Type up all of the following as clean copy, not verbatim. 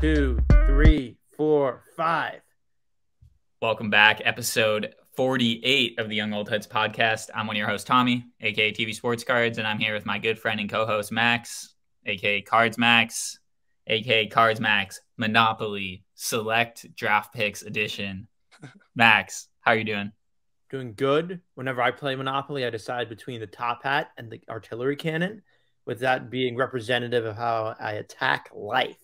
2, 3, 4, 5. Welcome back. Episode 48 of the Young Old Heads podcast. I'm one of your hosts, Tommy, aka TV Sports Cards, and I'm here with my good friend and co-host, Max, aka Cards Max, aka Cards Max Monopoly Select Draft Picks Edition. Max, how are you doing? Doing good. Whenever I play Monopoly, I decide between the top hat and the artillery cannon, with that being representative of how I attack life.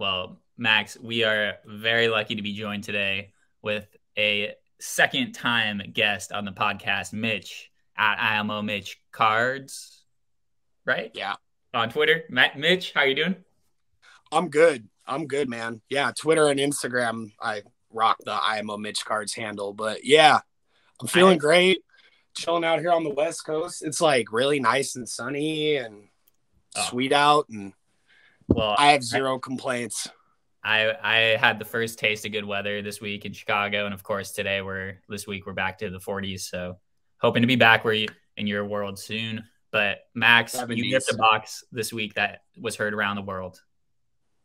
Well, Max, we are very lucky to be joined today with a second-time guest on the podcast, Mitch, at IMO Mitch Cards, right? Yeah. On Twitter. Mitch, how you doing? I'm good, man. Yeah, Twitter and Instagram, I rock the IMO Mitch Cards handle. But yeah, I'm feeling great. Chilling out here on the West Coast. It's like really nice and sunny and sweet out, and I have zero complaints. I had the first taste of good weather this week in Chicago, and of course this week we're back to the 40s. So hoping to be back in your world soon. But Max, 70s. You get the box this week that was heard around the world.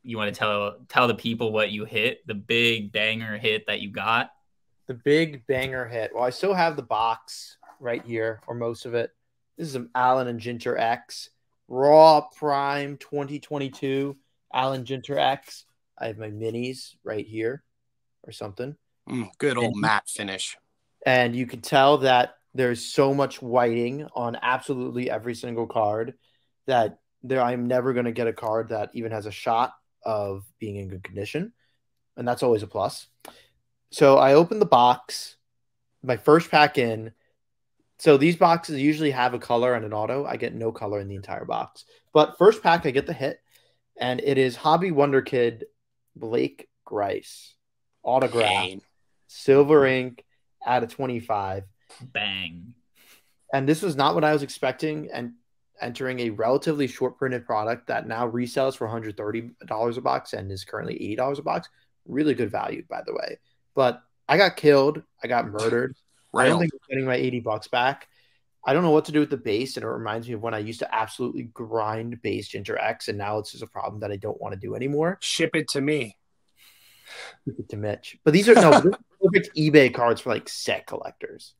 You want to tell the people what you hit, the big banger hit that you got? The big banger hit. Well, I still have the box right here, or most of it. This is an Allen and Ginter X Raw Prime 2022 Allen Ginter X. I have my minis right here or something. Good old matte finish. And you can tell that there's so much whiting on absolutely every single card that I'm never going to get a card that even has a shot of being in good condition. And that's always a plus. So I opened the box, my first pack in. So these boxes usually have a color and an auto. I get no color in the entire box. But first pack, I get the hit. And it is Hobby Wonder Kid Blake Grice. Autograph. Silver ink out of 25. Bang. And this was not what I was expecting. And entering a relatively short printed product that now resells for $130 a box and is currently $80 a box. Really good value, by the way. But I got killed. I got murdered. I don't think I'm getting my $80 back. I don't know what to do with the base, and it reminds me of when I used to absolutely grind base Ginter X, and now it's just a problem that I don't want to do anymore. Ship it to me. Ship it to Mitch. But these are perfect eBay cards for like set collectors.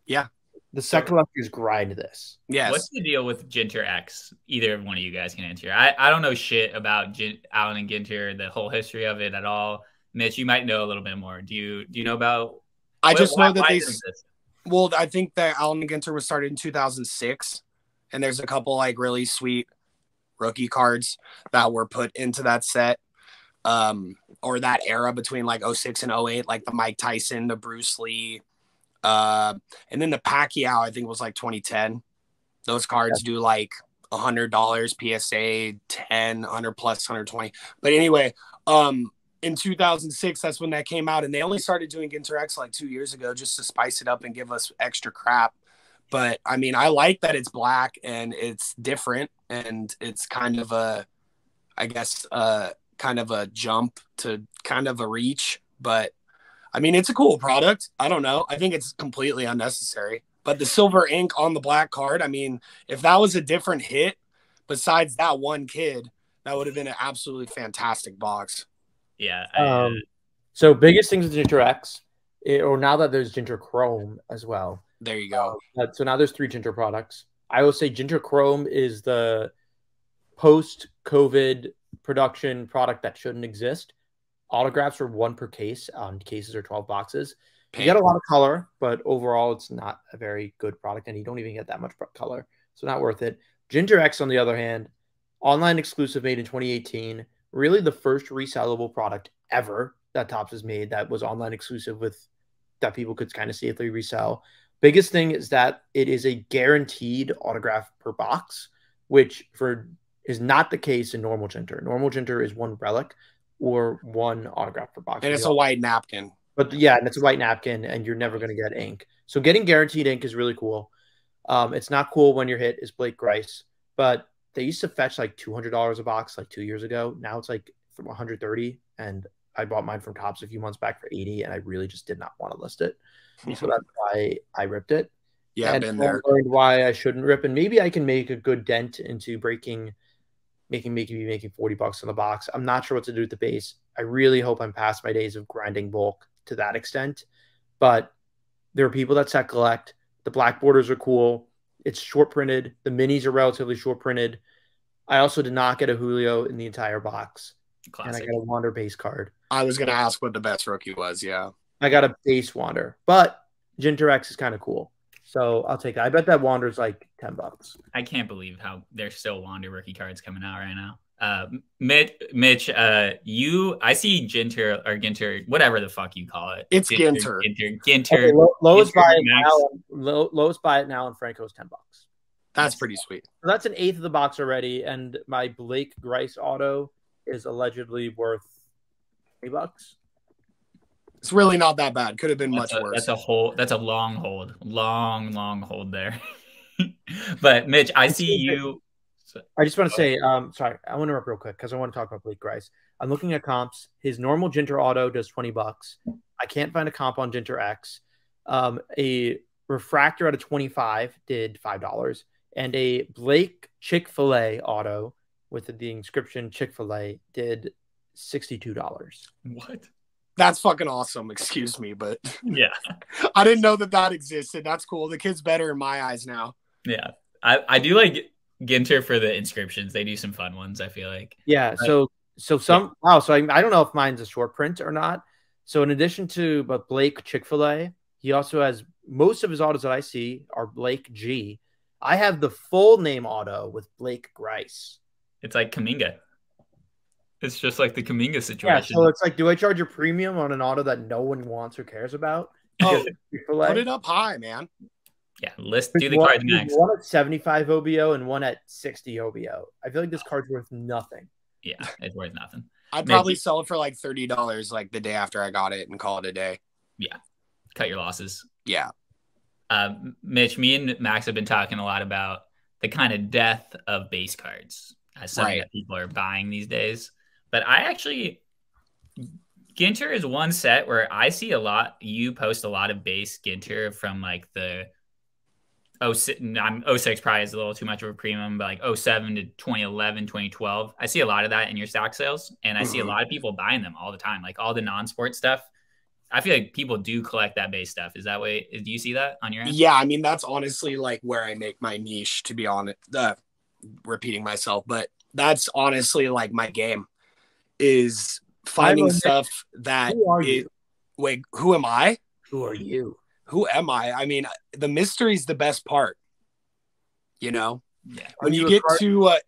Yeah. The set collectors grind this. Yes. What's the deal with Ginter X? Either one of you guys can answer. I don't know shit about Allen and Ginter, the whole history of it at all. Mitch, you might know a little bit more. Do you know about? I just know that they. Well, I think that Allen and Ginter was started in 2006, and there's a couple like really sweet rookie cards that were put into that set, or that era between like 06 and 08, like the Mike Tyson, the Bruce Lee, and then the Pacquiao, I think was like 2010. Those cards do like $100 PSA 10, 100 plus 120. But anyway, in 2006, that's when that came out, and they only started doing Ginter X like 2 years ago just to spice it up and give us extra crap. But I mean, I like that it's black and it's different, and it's kind of a, I guess, kind of a jump to kind of a reach. But I mean, it's a cool product. I don't know. I think it's completely unnecessary. But the silver ink on the black card, I mean, if that was a different hit besides that one kid, that would have been an absolutely fantastic box. Yeah. So biggest things with Ginter X, or now that there's Ginter Chrome as well. There you go. So now there's 3 Ginter products. I will say Ginter Chrome is the post-COVID production product that shouldn't exist. Autographs are 1 per case. Cases are 12 boxes. You get a lot of color, but overall it's not a very good product, and you don't even get that much color. So not worth it. Ginter X, on the other hand, online exclusive, made in 2018. Really the first resellable product ever that Topps has made that was online exclusive that people could kind of safely resell. Biggest thing is that it is a guaranteed autograph per box, which is not the case in normal Ginter. Normal Ginter is 1 relic or 1 autograph per box. And it's a white napkin. But yeah, and it's a white napkin, and you're never going to get ink. So getting guaranteed ink is really cool. It's not cool when your hit is Blake Grice, but they used to fetch like $200 a box like 2 years ago. Now it's like from $130, and I bought mine from Topps a few months back for $80, and I really just did not want to list it. So that's why I ripped it. Yeah, and been there. I learned why I shouldn't rip, and maybe I can make a good dent into breaking making 40 bucks on the box. I'm not sure what to do with the base. I really hope I'm past my days of grinding bulk to that extent. But there are people that set collect. The black borders are cool. It's short printed. The minis are relatively short printed. I also did not get a Julio in the entire box. Classic. And I got a Wander base card. I was going to ask what the best rookie was. Yeah. I got a base Wander, but Ginter X is kind of cool. So I'll take it. I bet that Wander's like $10. I can't believe how there's still Wander rookie cards coming out right now. Mitch, I see Ginter, whatever the fuck you call it. It's Ginter. Okay, lowest buy it now, and Franco's $10. That's pretty sweet. So that's an eighth of the box already, and my Blake Grice auto is allegedly worth $20. It's really not that bad. Could have been much worse. That's a long hold there. But Mitch, I see you. I just want to say, sorry, I want to interrupt real quick because I want to talk about Blake Grice. I'm looking at comps. His normal Ginter auto does $20. I can't find a comp on Ginter X. A refractor out of 25 did $5, and a Blake Chick-fil-A auto with the inscription Chick-fil-A did $62. What? That's fucking awesome. Excuse me, but yeah, I didn't know that existed. That's cool. The kid's better in my eyes now. Yeah, I do like Ginter for the inscriptions. They do some fun ones, I feel like. Yeah. So I don't know if mine's a short print or not. So in addition to Blake Chick-fil-A, he also has most of his autos that I see are Blake G. I have the full name auto with Blake Grice. It's like Kaminga. It's just like the Kaminga situation. Yeah, so it's like, do I charge a premium on an auto that no one wants or cares about? Oh, put it up high, man. Yeah, do the card next. One at 75 OBO and one at 60 OBO. I feel like this card's worth nothing. Yeah, it's worth nothing. I'd probably sell it for like $30 like the day after I got it and call it a day. Yeah, cut your losses. Yeah. Mitch, me and Max have been talking a lot about the kind of death of base cards as something that people are buying these days. But Ginter is one set where I see you post a lot of base Ginter from like the 06 probably is a little too much of a premium, but like 07 to 2011, 2012. I see a lot of that in your stock sales, and I see a lot of people buying them all the time, like all the non-sport stuff. I feel like people do collect that base stuff. Is that way? Do you see that on your end? Yeah, I mean, that's honestly like where I make my niche, to be honest. Repeating myself, but that's honestly like my game. Is finding stuff that wait, who am I? Who are you? Who am I? I mean, the mystery is the best part. You know, when you get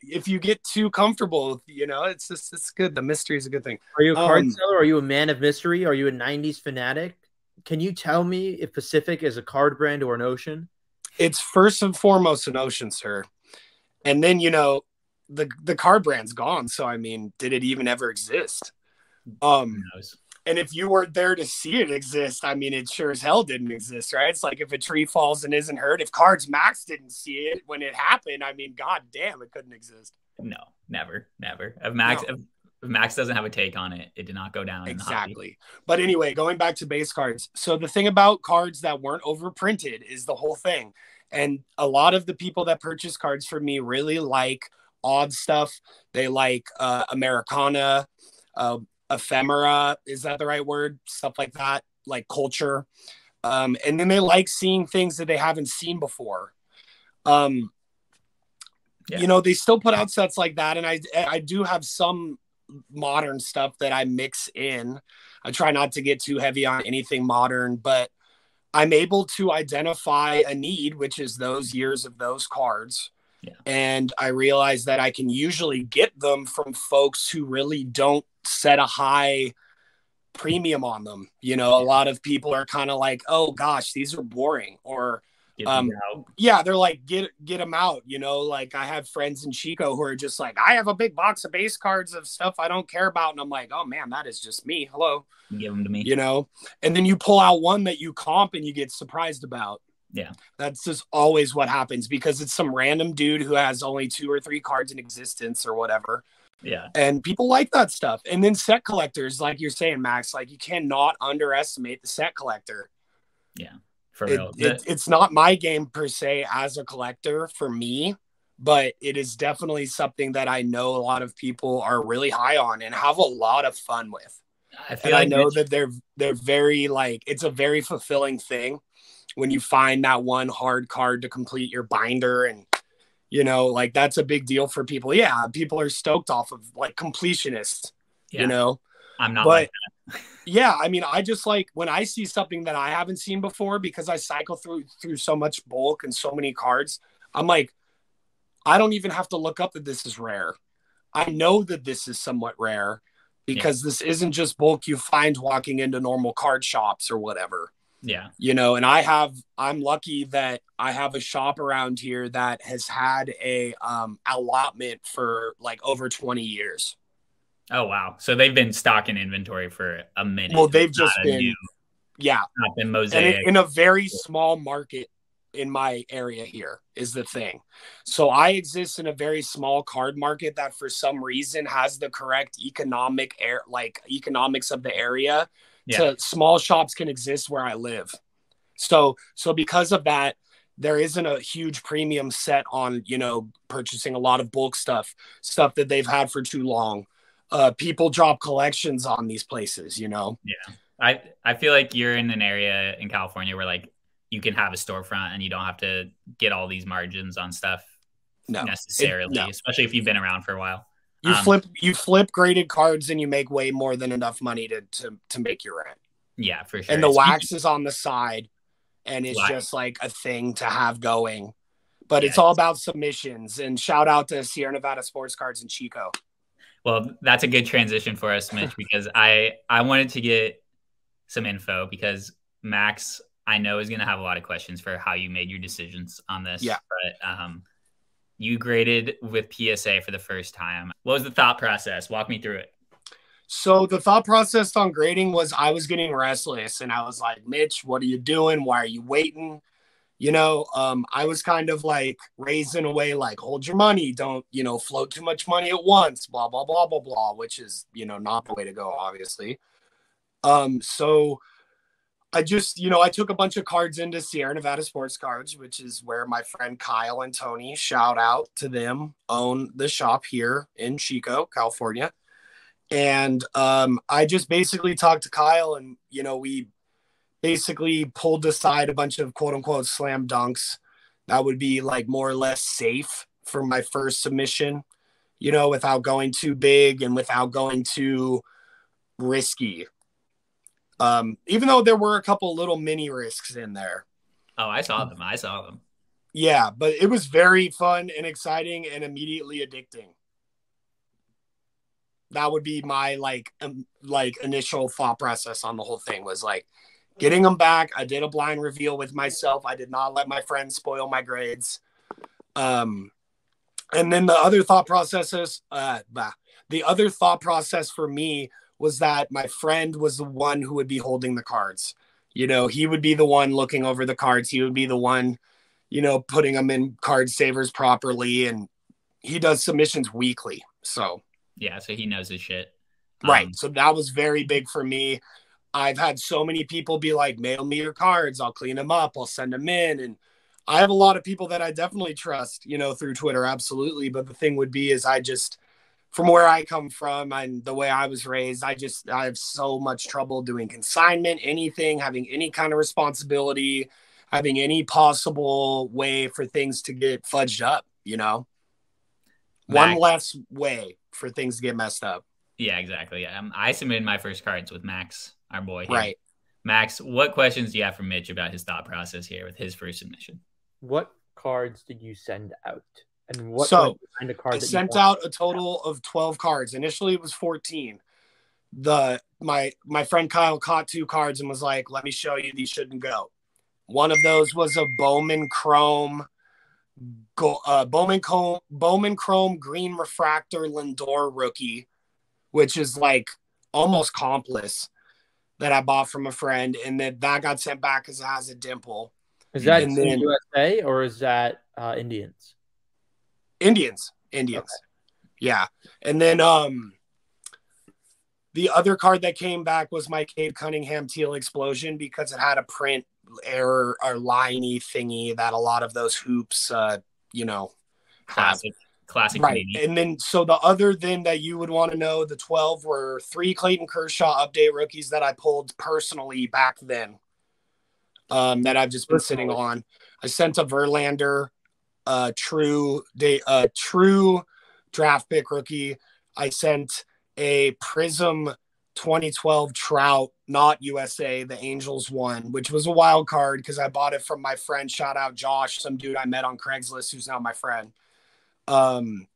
if you get too comfortable, you know, it's good. The mystery is a good thing. Are you a card seller? Are you a man of mystery? Are you a 90s fanatic? Can you tell me if Pacific is a card brand or an ocean? It's first and foremost an ocean, sir. And then, you know, the card brand's gone. So, I mean, did it even ever exist? Who knows? And if you weren't there to see it exist, I mean, it sure as hell didn't exist, right? It's like if a tree falls and isn't hurt, if Cards Max didn't see it when it happened, I mean, god damn, it couldn't exist. No, never. If Max doesn't have a take on it, it did not go down. Exactly. But anyway, going back to base cards. So the thing about cards that weren't overprinted is the whole thing. And a lot of the people that purchase cards from me really like odd stuff. They like Americana, ephemera, is that the right word? Stuff like that, like culture. And then they like seeing things that they haven't seen before. You know, they still put out sets like that. And I do have some modern stuff that I mix in. I try not to get too heavy on anything modern, but I'm able to identify a need, which is those years of those cards. Yeah. And I realize that I can usually get them from folks who really don't set a high premium on them. You know, a lot of people are kind of like, oh gosh, these are boring, or they're like, get them out. You know, like I have friends in Chico who are just like, I have a big box of base cards of stuff I don't care about. And I'm like, oh man, that is just me. Hello. Give them to me. You know, and then you pull out one that you comp and you get surprised about. Yeah. That's just always what happens, because it's some random dude who has only 2 or 3 cards in existence or whatever. Yeah. And people like that stuff. And then set collectors, like you're saying, Max, like you cannot underestimate the set collector. Yeah. For real. It's not my game per se as a collector for me, but it is definitely something that I know a lot of people are really high on and have a lot of fun with. I know that they're very like, it's a very fulfilling thing when you find that one hard card to complete your binder, and like that's a big deal for people. Yeah, people are stoked off of like completionists. I'm not but like that. Yeah, I mean, I just like when I see something that I haven't seen before, because I cycle through so much bulk and so many cards. I'm like, I don't even have to look up that this is rare. I know that this is somewhat rare because this isn't just bulk you find walking into normal card shops or whatever. Yeah. And I'm lucky that I have a shop around here that has had a allotment for like over 20 years. Oh, wow. So they've been stocking inventory for a minute. Well, they've just been, not been mosaic. And in a very small market in my area here is the thing. So I exist in a very small card market that for some reason has the correct economics of the area. So small shops can exist where I live. So because of that, there isn't a huge premium set on, purchasing a lot of bulk stuff that they've had for too long. People drop collections on these places, Yeah. I feel like you're in an area in California where like you can have a storefront and you don't have to get all these margins on stuff necessarily, especially if you've been around for a while. You flip graded cards and you make way more than enough money to make your rent. Yeah, for sure. And the wax is on the side and it's just like a thing to have going. But it's all about submissions, and shout out to Sierra Nevada Sports Cards in Chico. Well, that's a good transition for us, Mitch, because I wanted to get some info because Max, I know, is going to have a lot of questions for how you made your decisions on this. Yeah. But you graded with PSA for the first time. What was the thought process? Walk me through it. So the thought process on grading was I was getting restless, and I was like, Mitch, what are you doing? Why are you waiting? I was kind of like raised in a way like, hold your money, don't, float too much money at once, blah, blah, blah, blah, blah, which is, not the way to go, obviously. So I just, I took a bunch of cards into Sierra Nevada Sports Cards, which is where my friend Kyle and Tony, shout out to them, own the shop here in Chico, California. And I just basically talked to Kyle, and, we basically pulled aside a bunch of quote unquote slam dunks that would be like more or less safe for my first submission, without going too big and without going too risky. Even though there were a couple little mini risks in there. Oh, I saw them. Yeah, but it was very fun and exciting and immediately addicting. That would be my like initial thought process on the whole thing, was like getting them back. I did a blind reveal with myself. I did not let my friends spoil my grades. And then the other thought process for me was that my friend was the one who would be holding the cards. He would be the one looking over the cards. He would be the one, putting them in card savers properly. And he does submissions weekly. So yeah, so he knows his shit. Right. So that was very big for me. I've had so many people be like, mail me your cards. I'll clean them up. I'll send them in. And I have a lot of people that I definitely trust, through Twitter. Absolutely. But the thing would be is from where I come from and the way I was raised, I have so much trouble doing consignment, anything, having any kind of responsibility, having any possible way for things to get fudged up, One less way for things to get messed up. Yeah, exactly. Yeah. I submitted my first cards with Max, our boy here. Right. Max, what questions do you have for Mitch about his thought process here with his first submission? What cards did you send out? And what kind of cards? I sent out a total of 12 cards. Initially, it was 14. My friend Kyle caught 2 cards and was like, let me show you, these shouldn't go. One of those was a Bowman Chrome Green Refractor Lindor rookie, which is like almost compless, that I bought from a friend, and that got sent back because it has a dimple. Is that USA or is that Indians? Indians. Okay. Yeah. And then the other card that came back was my Cade Cunningham Teal Explosion, because it had a print error or liney thingy that a lot of those hoops, Classic Right. Canadian. And then, so the other thing that you would want to know, the 12 were 3 Clayton Kershaw update rookies that I pulled personally back then, that I've just been sitting on. I sent a Verlander, true draft pick rookie. I sent a Prism 2012 Trout, not USA, the Angels one, which was a wild card because I bought it from my friend. Shout out Josh, some dude I met on Craigslist who's now my friend. And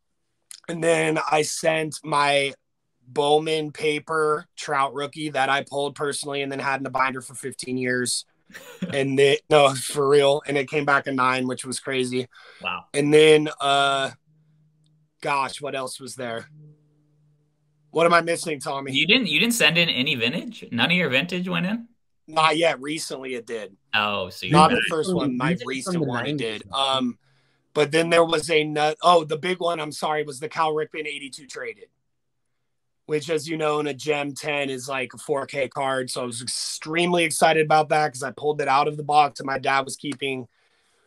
then I sent my Bowman paper Trout rookie that I pulled personally and then had in a binder for 15 years. And no, for real. And it came back a 9, which was crazy. Wow. And then, gosh, what else was there? What am I missing, Tommy? You didn't send in any vintage? None of your vintage went in? Not yet. Recently it did. Oh, so not the first one. My recent one it did. But then there was the big one, I'm sorry, was the Cal Ripken 82 traded, which, as you know, in a Gem 10 is like a 4K card. So I was extremely excited about that because I pulled it out of the box that my dad was keeping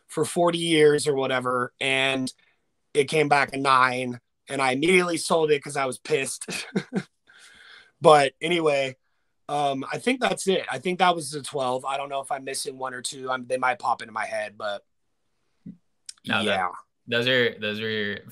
for 40 years or whatever. And it came back a 9. And I immediately sold it because I was pissed. But anyway, I think that's it. I think that was the 12. I don't know if I'm missing 1 or 2. They might pop into my head, but no, yeah. Those are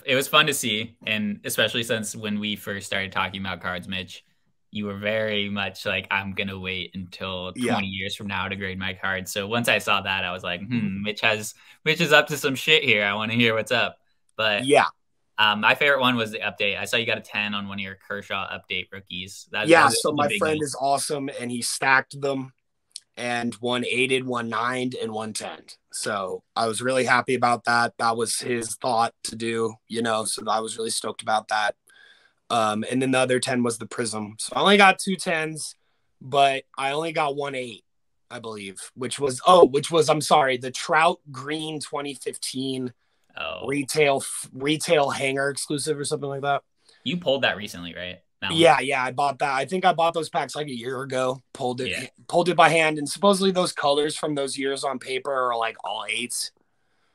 it was fun to see. And especially since when we first started talking about cards, Mitch, you were very much like, I'm going to wait until 20 years from now to grade my cards. So once I saw that, I was like, Mitch is up to some shit here. I want to hear what's up. But yeah. My favorite one was the update. I saw you got a 10 on one of your Kershaw update rookies. So my friend is awesome, and he stacked them, and one 8'd, one 9'd, and one 10'd. So I was really happy about that. That was his thought to do, so I was really stoked about that. And then the other 10 was the Prism. So I only got 2 10s, but I only got 1 8, I believe, which was the Trout Green 2015 retail hanger exclusive or something like that. You pulled that recently, right? Yeah, I bought that. I think I bought those packs like a year ago. Pulled it by hand, and supposedly those colors from those years on paper are like all 8s.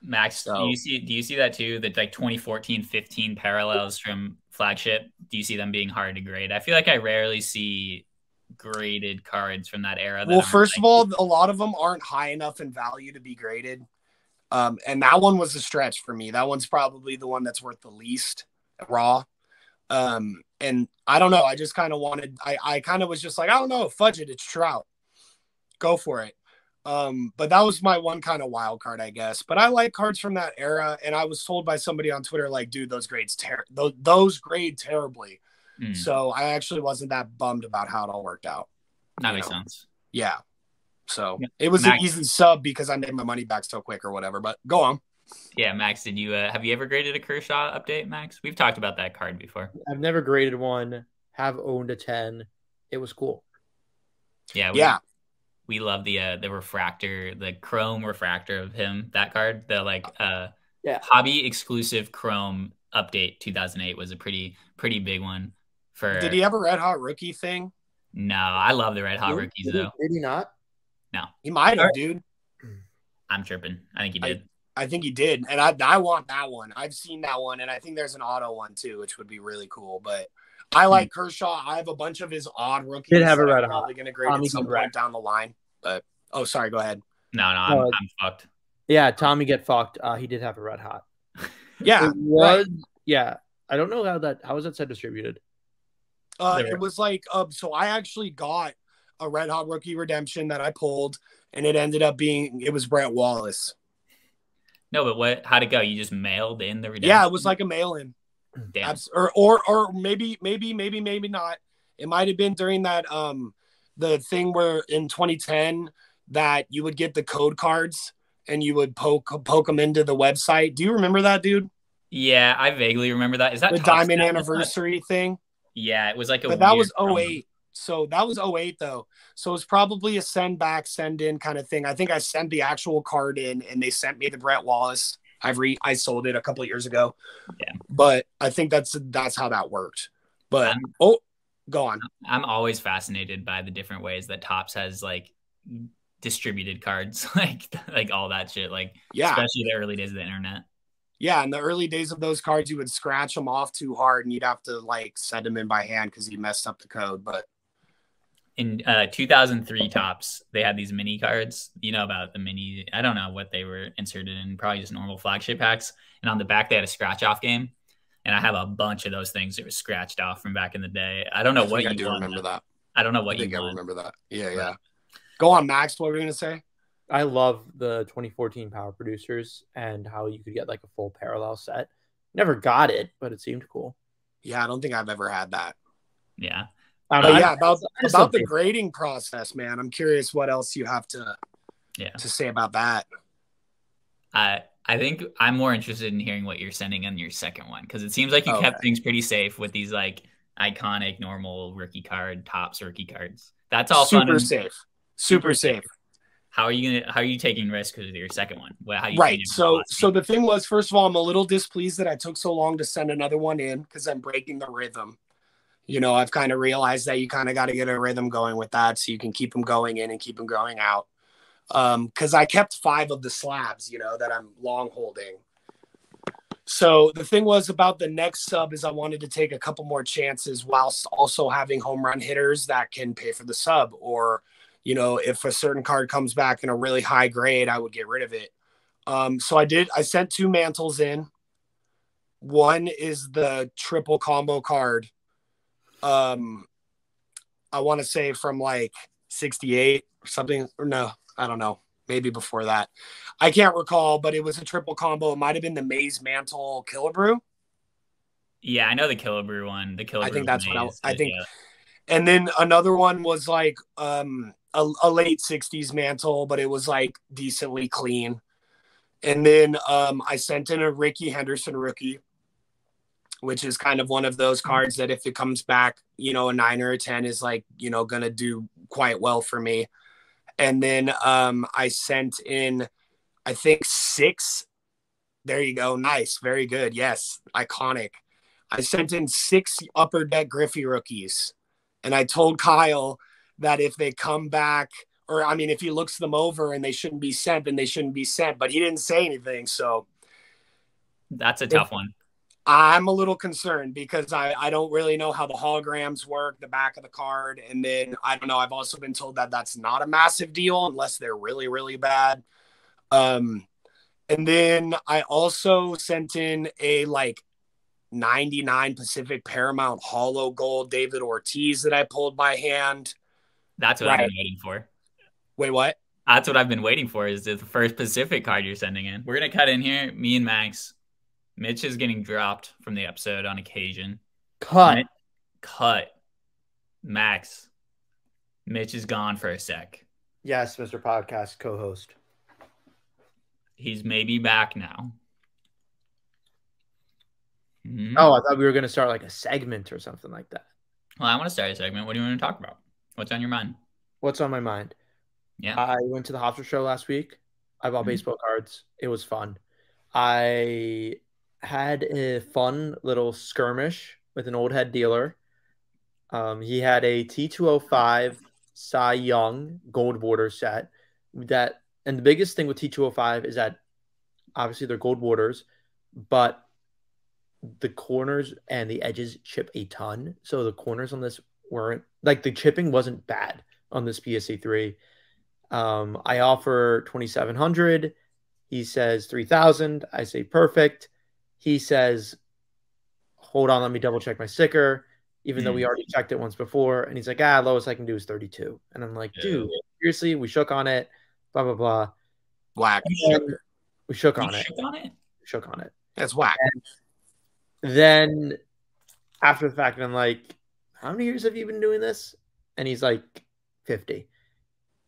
Max, do you see that too? The like 2014-15 parallels from Flagship. Do you see them being hard to grade? I feel like I rarely see graded cards from that era. Well, first of all, a lot of them aren't high enough in value to be graded. And that one was a stretch for me. That one's probably the one that's worth the least raw. And I don't know. I just kind of I kind of was just like, I don't know, fudge it. It's Trout. Go for it. But that was my one kind of wild card, I guess. But I like cards from that era. And I was told by somebody on Twitter, like, dude, those grade terribly. So I actually wasn't that bummed about how it all worked out. That makes sense. Yeah. So it was an easy sub because I made my money back so quick or whatever, but go on. Yeah. Max, did you, have you ever graded a Kershaw update, Max? We've talked about that card before. I've never graded one, have owned a 10. It was cool. Yeah. We love the refractor, the chrome refractor of him, that card, the hobby exclusive chrome update 2008 was a pretty big one. Did he have a red hot rookie thing? No, I love the red hot rookies though. Did he not? No. He might have, dude. I'm tripping. I think he did. I think he did. And I want that one. I've seen that one. And I think there's an auto one too, which would be really cool. But I like Kershaw. I have a bunch of his odd rookies. Did have a red hot. Probably going to grade at some point down the line. But, sorry. Go ahead. No, I'm fucked. Yeah, Tommy get fucked. He did have a red hot. Yeah. It was, yeah. I don't know how was that set distributed? It was like, so I actually got a red hot rookie redemption that I pulled, and it ended up it was Brett Wallace. No, but how'd it go? You just mailed in the redemption? Yeah, it was like a mail-in. Damn. Or maybe not. It might have been during that the thing where in 2010 that you would get the code cards and you would poke them into the website. Do you remember that, dude? Yeah, I vaguely remember that. Is that the Diamond Anniversary thing? Yeah, it was like but that was 08. So that was 08 though. So it was probably a send back, send in kind of thing. I think I sent the actual card in and they sent me the Brett Wallace. I sold it a couple of years ago. Yeah. But I think that's how that worked. But go on. I'm always fascinated by the different ways that Topps has like distributed cards, like all that shit. Like especially the early days of the internet. Yeah, in the early days of those cards, you would scratch them off too hard, and you'd have to like send them in by hand because you messed up the code. But in 2003 Topps, they had these mini cards. You know about the mini? I don't know what they were inserted in. Probably just normal flagship packs. And on the back, they had a scratch off game. And I have a bunch of those things that were scratched off from back in the day. I don't know what you I do remember that. I don't know what I think you I remember that. Yeah. Go on, Max. What were you gonna say? I love the 2014 Power Producers and how you could get like a full parallel set. Never got it, but it seemed cool. Yeah, I don't think I've ever had that. Yeah. But yeah, about the grading process, man. I'm curious what else you have to say about that. I think I'm more interested in hearing what you're sending on your second one, because it seems like you kept things pretty safe with these like iconic normal rookie card, Topps rookie cards. That's all super safe. Super safe. How are you taking risks with your second one? So the thing was, first of all, I'm a little displeased that I took so long to send another one in because I'm breaking the rhythm. You know, I've kind of realized that you kind of got to get a rhythm going with that so you can keep them going in and keep them going out. Because I kept 5 of the slabs, you know, that I'm long holding. So the thing was about the next sub is I wanted to take a couple more chances whilst also having home run hitters that can pay for the sub, or, you know, if a certain card comes back in a really high grade, I would get rid of it. So I sent 2 mantles in. One is the triple combo card. I want to say from like 68 or something, or no, I don't know. Maybe before that. I can't recall, but it was a triple combo. It might have been the Maze Mantle Killebrew. Yeah, I know the Killebrew one. The Killebrew. I think that's what I think. Yeah. And then another one was like a late 60s mantle, but it was like decently clean. And then I sent in a Ricky Henderson rookie, which is kind of one of those cards that if it comes back, you know, a 9 or a 10 is like, you know, going to do quite well for me. And then I sent in, I think 6. There you go. Nice. Very good. Yes. Iconic. I sent in 6 Upper Deck Griffey rookies. And I told Kyle that if they come back, or I mean, if he looks them over and they shouldn't be sent, then they shouldn't be sent. But he didn't say anything. So that's a tough one. I'm a little concerned because I don't really know how the holograms work, the back of the card. And then, I don't know, I've also been told that that's not a massive deal unless they're really, really bad. And then I also sent in a like 99 Pacific Paramount Holo Gold David Ortiz that I pulled by hand. That's what I've been waiting for. Wait, what? That's what I've been waiting for, is the first Pacific card you're sending in. We're going to cut in here, me and Max. Mitch is getting dropped from the episode on occasion. Cut. Max. Mitch is gone for a sec. Yes, Mr. Podcast co-host. He's maybe back now. Mm-hmm. Oh, I thought we were going to start like a segment or something like that. Well, I want to start a segment. What do you want to talk about? What's on your mind? What's on my mind? Yeah. I went to the Hofstra show last week. I bought baseball cards. It was fun. I had a fun little skirmish with an old head dealer. He had a T205 Cy Young gold border set. And the biggest thing with T205 is that obviously they're gold borders, but the corners and the edges chip a ton. So the corners on this weren't like, the chipping wasn't bad on this PSA 3. I offer 2,700. He says 3,000. I say perfect. He says, hold on, let me double check my sticker, even though we already checked it once before. And he's like, lowest I can do is 32. And I'm like, dude, seriously, we shook on it, blah, blah, blah. Whack. We shook on it. Shook on it. That's whack. And then after the fact, I'm like, how many years have you been doing this? And he's like, 50.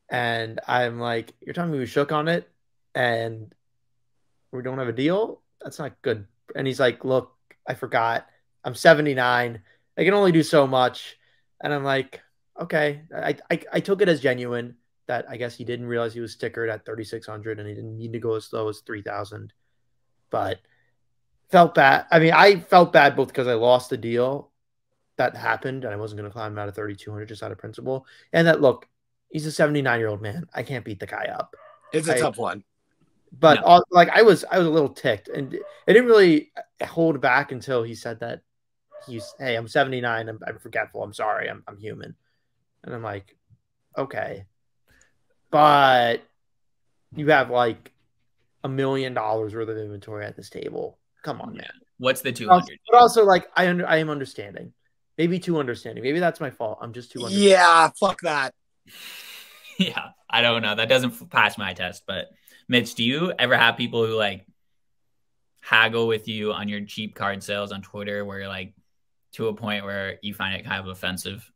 And I'm like, you're telling me we shook on it and we don't have a deal? That's not good. And he's like, look, I forgot. I'm 79. I can only do so much. And I'm like, okay. I took it as genuine that I guess he didn't realize he was stickered at 3,600 and he didn't need to go as low as 3,000. But felt bad. I mean, I felt bad both because I lost the deal that happened and I wasn't going to climb out of 3,200 just out of principle. And that, look, he's a 79-year-old man. I can't beat the guy up. It's a tough one. But like I was a little ticked, and I didn't really hold back until he said that hey, I'm 79, I'm forgetful, I'm sorry, I'm human. And I'm like, okay. But you have like $1 million worth of inventory at this table. Come on, man. What's the 200? But also, like, I am understanding. Maybe too understanding. Maybe that's my fault. I'm just too understanding. Yeah, fuck that. Yeah, I don't know. That doesn't pass my test. But Mitch, do you ever have people who like haggle with you on your cheap card sales on Twitter where you're like to a point where you find it kind of offensive?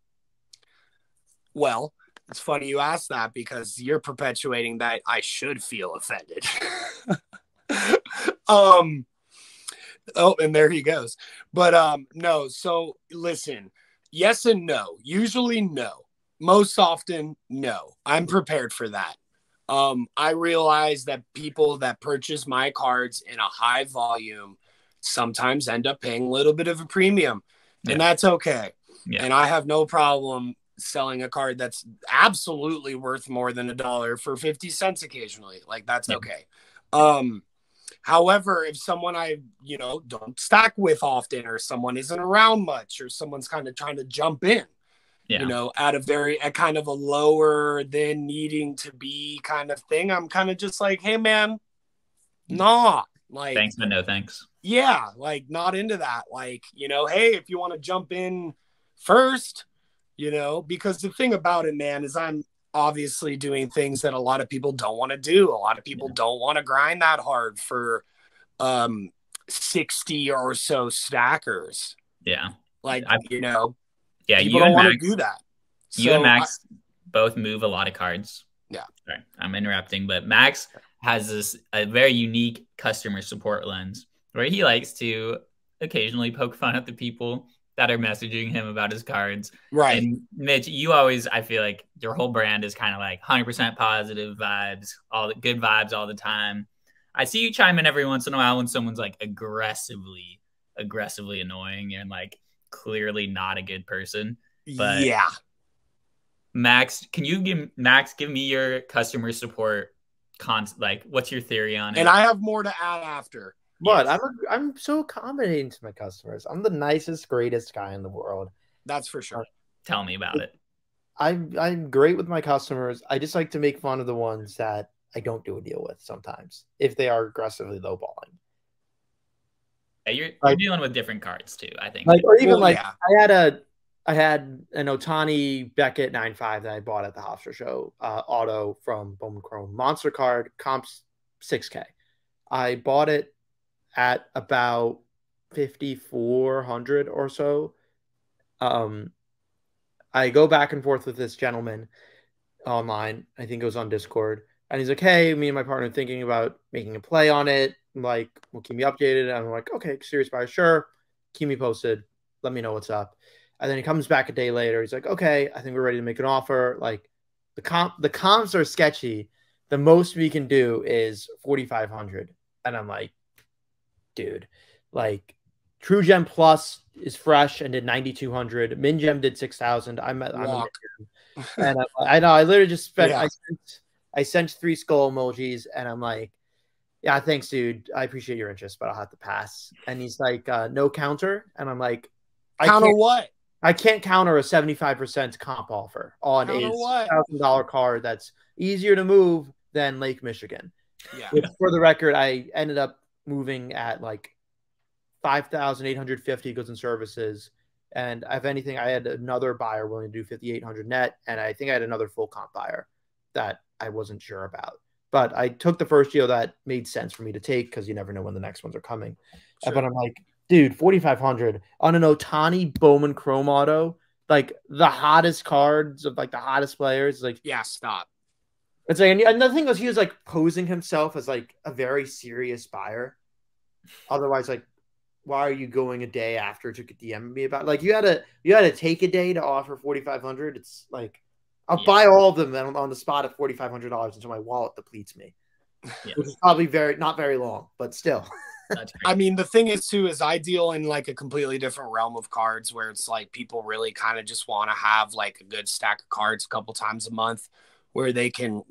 Well, it's funny you ask that because you're perpetuating that I should feel offended. Oh, and there he goes. But no, so listen, yes and no. Usually no. Most often, no. I'm prepared for that. I realize that people that purchase my cards in a high volume sometimes end up paying a little bit of a premium, and that's okay. Yeah. And I have no problem selling a card that's absolutely worth more than $1 for 50 cents occasionally. Like, that's okay. However, if someone I, don't stack with often, or someone isn't around much, or someone's kind of trying to jump in, at kind of a lower than needing to be kind of thing, I'm kind of just like, hey man, nah, like, thanks, but no thanks. Yeah. Like, not into that. Like, hey, if you want to jump in first, because the thing about it, man, is I'm obviously doing things that a lot of people don't want to do. A lot of people don't want to grind that hard for 60 or so stackers. Yeah. Like, yeah, people don't want to do that. You and Max both move a lot of cards. Yeah. Sorry, I'm interrupting, but Max has a very unique customer support lens where he likes to occasionally poke fun at the people that are messaging him about his cards. Right. And Mitch, you always, I feel like your whole brand is kind of like 100% positive vibes, all the good vibes all the time. I see you chime in every once in a while when someone's like aggressively annoying and like clearly not a good person. But yeah. Max, can you give me your customer support like what's your theory on it? And I have more to add after. But yes. I'm so accommodating to my customers. I'm the nicest, greatest guy in the world. That's for sure. Tell me about it. I'm great with my customers. I just like to make fun of the ones that I don't do a deal with sometimes if they are aggressively lowballing. Yeah, you're dealing with different cards too, I think. Like, or even I had an Ohtani Beckett 9.5 that I bought at the Hofstra show, auto from Bowman Chrome. Monster card, comps 6K. I bought it at about 5,400 or so. I go back and forth with this gentleman online. I think it was on Discord. And he's like, hey, me and my partner are thinking about making a play on it. I'm like, well, keep me updated. And I'm like, okay, serious buyer, sure. Keep me posted. Let me know what's up. And then he comes back a day later. He's like, okay, I think we're ready to make an offer. Like, the comps are sketchy. The most we can do is 4,500. And I'm like, dude, like, True Gem Plus is fresh and did 9,200. Min Gem did 6,000. I'm and I know I literally just spent. Yeah. I sent 3 skull emojis, and I'm like, yeah, thanks, dude. I appreciate your interest, but I'll have to pass. And he's like, no counter, and I'm like, counter what? I can't counter a 75% comp offer on a $1,000 card that's easier to move than Lake Michigan. Yeah. Which, for the record, I ended up moving at like 5,850 goods and services. And if anything, I had another buyer willing to do 5,800 net. And I think I had another full comp buyer that I wasn't sure about. But I took the first deal that made sense for me to take because you never know when the next ones are coming. Sure. But I'm like, dude, 4,500 on an Ohtani Bowman Chrome auto, like the hottest cards of like the hottest players. Like, yeah, stop. It's like, and the thing was, he was like posing himself as like a very serious buyer. Otherwise, like, why are you going a day after to DM me about? Like, you had to take a day to offer 4,500. It's like, I'll buy all of them on the spot at $4,500 until my wallet depletes me, which is probably not very long, but still. I mean, the thing is too, is I deal in like a completely different realm of cards where it's like people really kind of just want to have like a good stack of cards a couple times a month, where they can,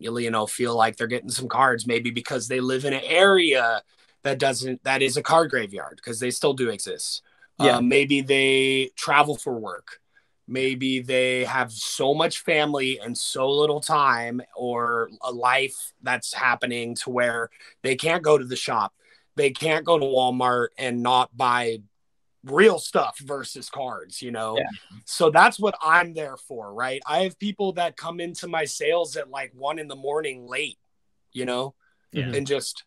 feel like they're getting some cards, maybe because they live in an area that is a card graveyard, because they still do exist. Yeah. Maybe they travel for work. Maybe they have so much family and so little time, or a life that's happening to where they can't go to the shop. They can't go to Walmart and not buy real stuff versus cards, Yeah. So that's what I'm there for, right? I have people that come into my sales at like 1 a.m. late, and just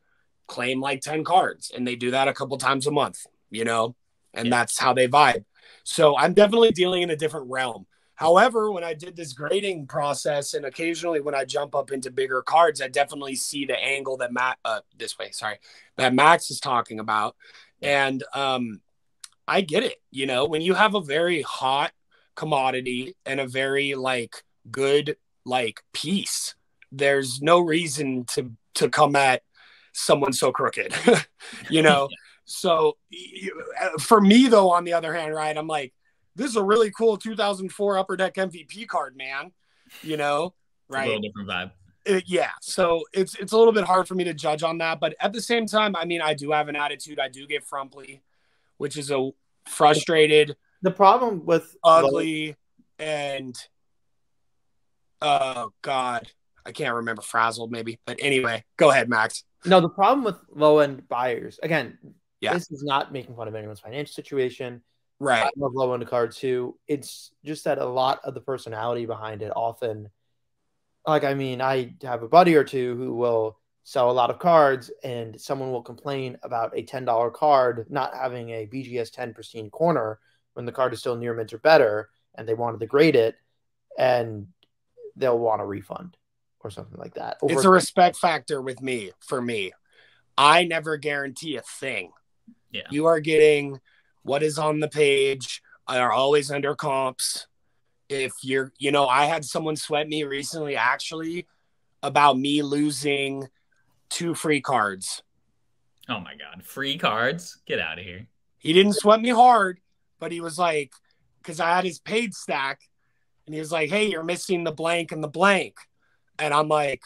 claim like 10 cards. And they do that a couple times a month, and that's how they vibe. So I'm definitely dealing in a different realm. However, when I did this grading process, and occasionally when I jump up into bigger cards, I definitely see the angle that that Max is talking about. And I get it. When you have a very hot commodity and a very like good like piece, there's no reason to come at someone so crooked, So for me, though, on the other hand, right, I'm like, this is a really cool 2004 Upper Deck MVP card, man. Right? A little different vibe. Yeah. So it's a little bit hard for me to judge on that. But at the same time, I mean, I do have an attitude. I do get frumpy, which is a frustrated. The problem with ugly and God, I can't remember, frazzled maybe. But anyway, go ahead, Max. No, the problem with low-end buyers, again, yeah, this is not making fun of anyone's financial situation. Right. I love low-end cards too. It's just that a lot of the personality behind it often, like, I mean, I have a buddy or two who will sell a lot of cards, and someone will complain about a $10 card not having a BGS 10 pristine corner when the card is still near mint or better, and they wanted to grade it, and they'll want a refund or something like that. It's a respect factor with me. For me, I never guarantee a thing. Yeah. You are getting what is on the page, are always under comps. If you're, I had someone sweat me recently, actually, about me losing 2 free cards. Oh my God. Free cards? Get out of here. He didn't sweat me hard, but he was like, because I had his paid stack, and he was like, hey, you're missing the blank and the blank. And I'm like,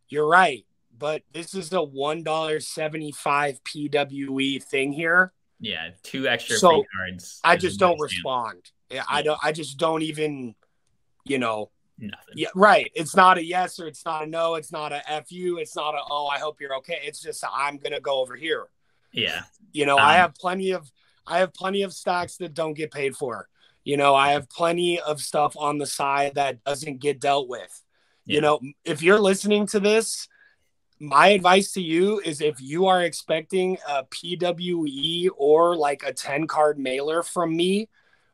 you're right, but this is a $1.75 PWE thing here. Yeah, 2 extra free cards. I just don't respond. Yeah, I just don't even, Nothing. Yeah, right. It's not a yes, or it's not a no. It's not a F you. It's not a, oh, I hope you're okay. It's just, I'm going to go over here. Yeah. I have plenty of stocks that don't get paid for. I have plenty of stuff on the side that doesn't get dealt with. Yeah. If you're listening to this, my advice to you is, if you are expecting a PWE or like a 10 card mailer from me,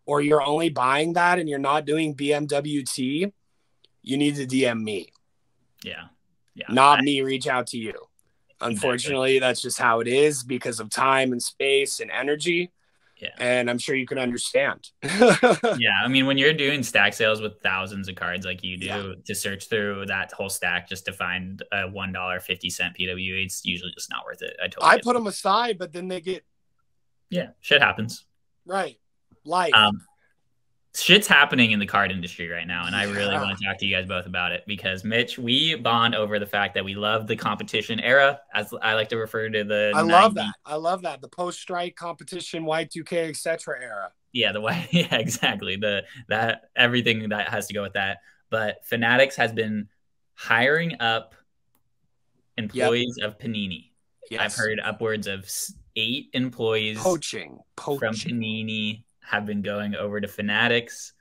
or you're only buying that and you're not doing BMWT, you need to DM me. Yeah. Not me reach out to you. Unfortunately, that's just how it is, because of time and space and energy. Yeah. And I'm sure you can understand. Yeah. I mean, when you're doing stack sales with thousands of cards like you do, to search through that whole stack just to find a $1.50 PWE, it's usually just not worth it. I put them aside, but then they get. Yeah. Shit happens. Right. Life. Shit's happening in the card industry right now, and I really want to talk to you guys both about it, because Mitch, we bond over the fact that we love the competition era, as I like to refer to the. I love that. The post-strike competition, Y2K, etc. era. Yeah, yeah, exactly. That everything that has to go with that. But Fanatics has been hiring up employees of Panini. Yes. I've heard upwards of 8 employees poaching from Panini have been going over to Fanatics.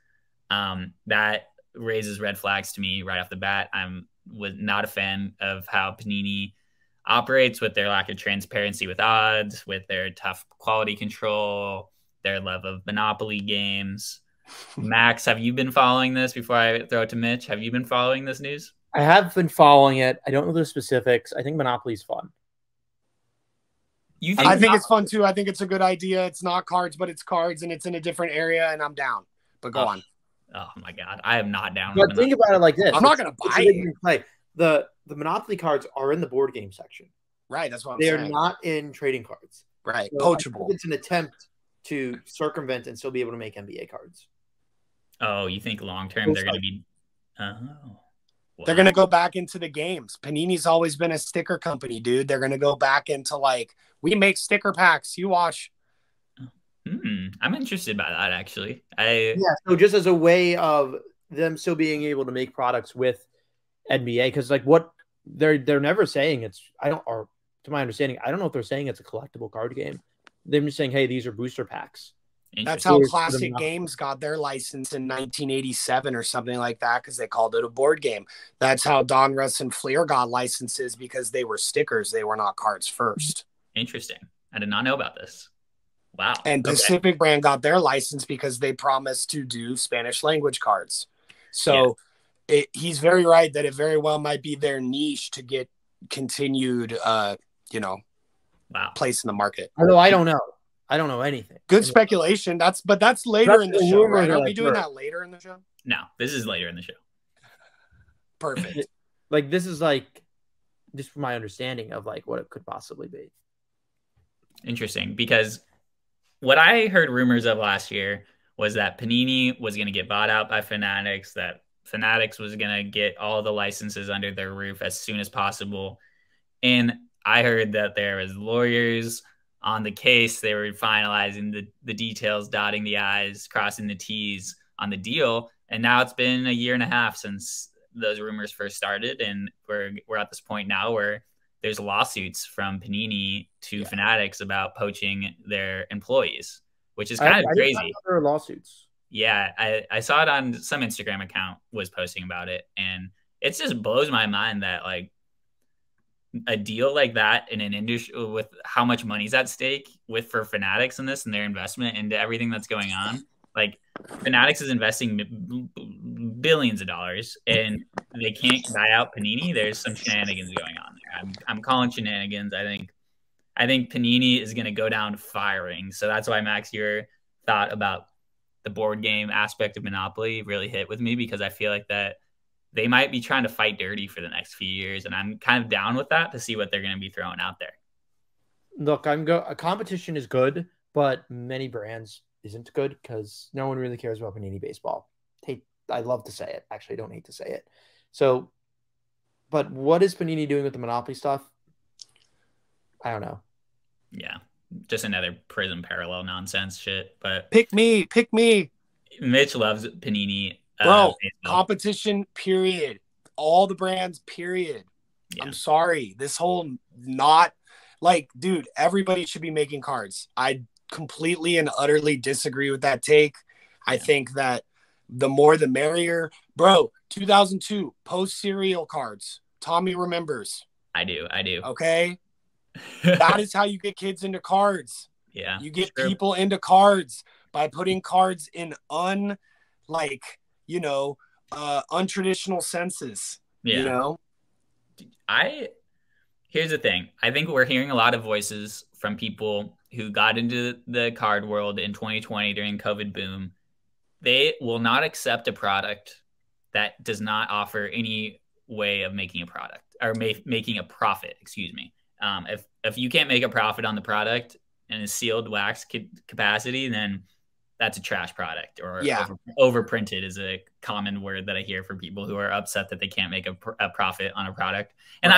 That raises red flags to me right off the bat. Was not a fan of how Panini operates, with their lack of transparency with odds, with their tough quality control, their love of Monopoly games. Max, have you been following this? Before I throw it to Mitch, have you been following this news? I have been following it. I don't know the specifics. I think Monopoly's fun. I think it's fun too. I think it's a good idea. It's not cards, but it's cards, and it's in a different area, and I'm down. But go on. Oh my God, I am not down. But think about it like this: I'm not going to buy it. The Monopoly cards are in the board game section. Right. That's what I'm saying. They're not in trading cards. Right. So poachable. It's an attempt to circumvent and still be able to make NBA cards. Oh, you think long term they're going to be? Oh. Wow. They're going to go back into the games. Panini's always been a sticker company, dude. They're going to go back into like, we make sticker packs. You watch. I'm interested by that, actually. So just as a way of them still being able to make products with NBA, because like what they're never saying it's, or to my understanding, I don't know if they're saying it's a collectible card game. They're just saying, hey, these are booster packs. That's how Classic Games got their license in 1987 or something like that, because they called it a board game. That's how Donruss and Fleer got licenses, because they were stickers. They were not cards first. Interesting. I did not know about this. Wow. And Pacific Brand got their license because they promised to do Spanish language cards. So he's very right that it very well might be their niche to get continued, place in the market. Although I don't know. I don't know anything. Good speculation. That's later in the show, right? Are we doing that later in the show? No, this is later in the show. Perfect. Like this is like just from my understanding of like what it could possibly be. Interesting, because what I heard rumors of last year was that Panini was going to get bought out by Fanatics, that Fanatics was going to get all the licenses under their roof as soon as possible. And I heard that there was lawyers on the case. They were finalizing the details, dotting the I's, crossing the T's on the deal. And now it's been a year and a half since those rumors first started. And we're at this point now where there's lawsuits from Panini to Fanatics about poaching their employees, which is kind of crazy. There are lawsuits. Yeah, I saw it on some Instagram account was posting about it. And it just blows my mind that like a deal like that in an industry with how much money's at stake for Fanatics in this and their investment into everything that's going on. Like Fanatics is investing billions of dollars and they can't buy out Panini. There's some shenanigans going on there. I'm calling shenanigans. I think Panini is going to go down firing. So that's why, Max, your thought about the board game aspect of Monopoly really hit with me, because I feel like that they might be trying to fight dirty for the next few years. And I'm kind of down with that to see what they're going to be throwing out there. Look, a competition is good, but many brands isn't good because no one really cares about Panini baseball. I love to say it. Actually, I don't hate to say it. So, but what is Panini doing with the Monopoly stuff? I don't know. Yeah, just another Prism parallel nonsense shit. But pick me. Mitch loves Panini. Bro, competition, period. All the brands, period. Yeah. I'm sorry. This whole dude, everybody should be making cards. I completely and utterly disagree with that take. I think that the more the merrier. Bro, 2002, post-serial cards. Tommy remembers. I do. Okay? That is how you get kids into cards. Yeah. You get people into cards by putting cards in untraditional senses. Yeah. Here's the thing. I think we're hearing a lot of voices from people who got into the card world in 2020 during COVID boom. They will not accept a product that does not offer any way of making a product or making a profit, excuse me. If you can't make a profit on the product and a sealed wax capacity, then that's a trash product, or overprinted is a common word that I hear for people who are upset that they can't make a profit on a product. And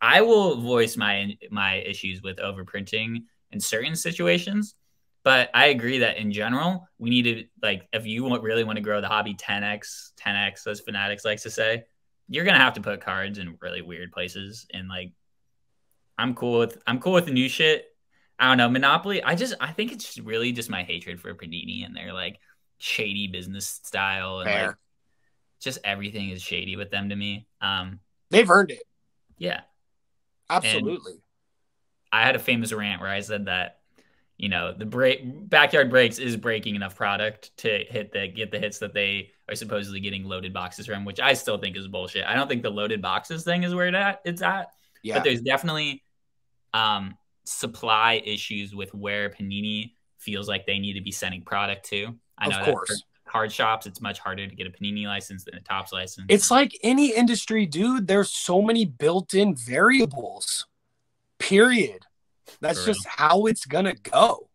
I will voice my issues with overprinting in certain situations, but I agree that in general, we need to, like, if you really want to grow the hobby 10x, as Fanatics likes to say, you're going to have to put cards in really weird places. And like, I'm cool with the new shit. I don't know, Monopoly. I think it's really just my hatred for Panini and their like shady business style, and like just everything is shady with them to me. They've earned it. Yeah, absolutely. And I had a famous rant where I said that, the Backyard Breaks is breaking enough product to get the hits that they are supposedly getting loaded boxes from, which I still think is bullshit. I don't think the loaded boxes thing is where it's at. Yeah. But there's definitely supply issues with where Panini feels like they need to be sending product to. I know that for card shops, it's much harder to get a Panini license than a Topps license. It's like any industry, dude. There's so many built-in variables. Period. That's just how it's gonna go.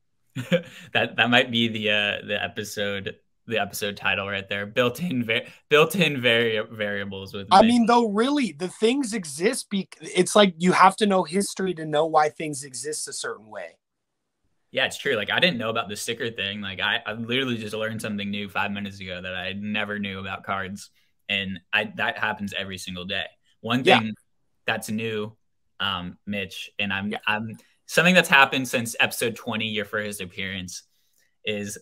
That might be the episode the episode title right there. Built-in variables with. I mean, though, really, the things exist. It's like you have to know history to know why things exist a certain way. Yeah, it's true. Like, I didn't know about the sticker thing. Like, I literally just learned something new 5 minutes ago that I never knew about cards, and that happens every single day. One thing that's new, Mitch, and I'm something that's happened since episode 20, your first appearance, is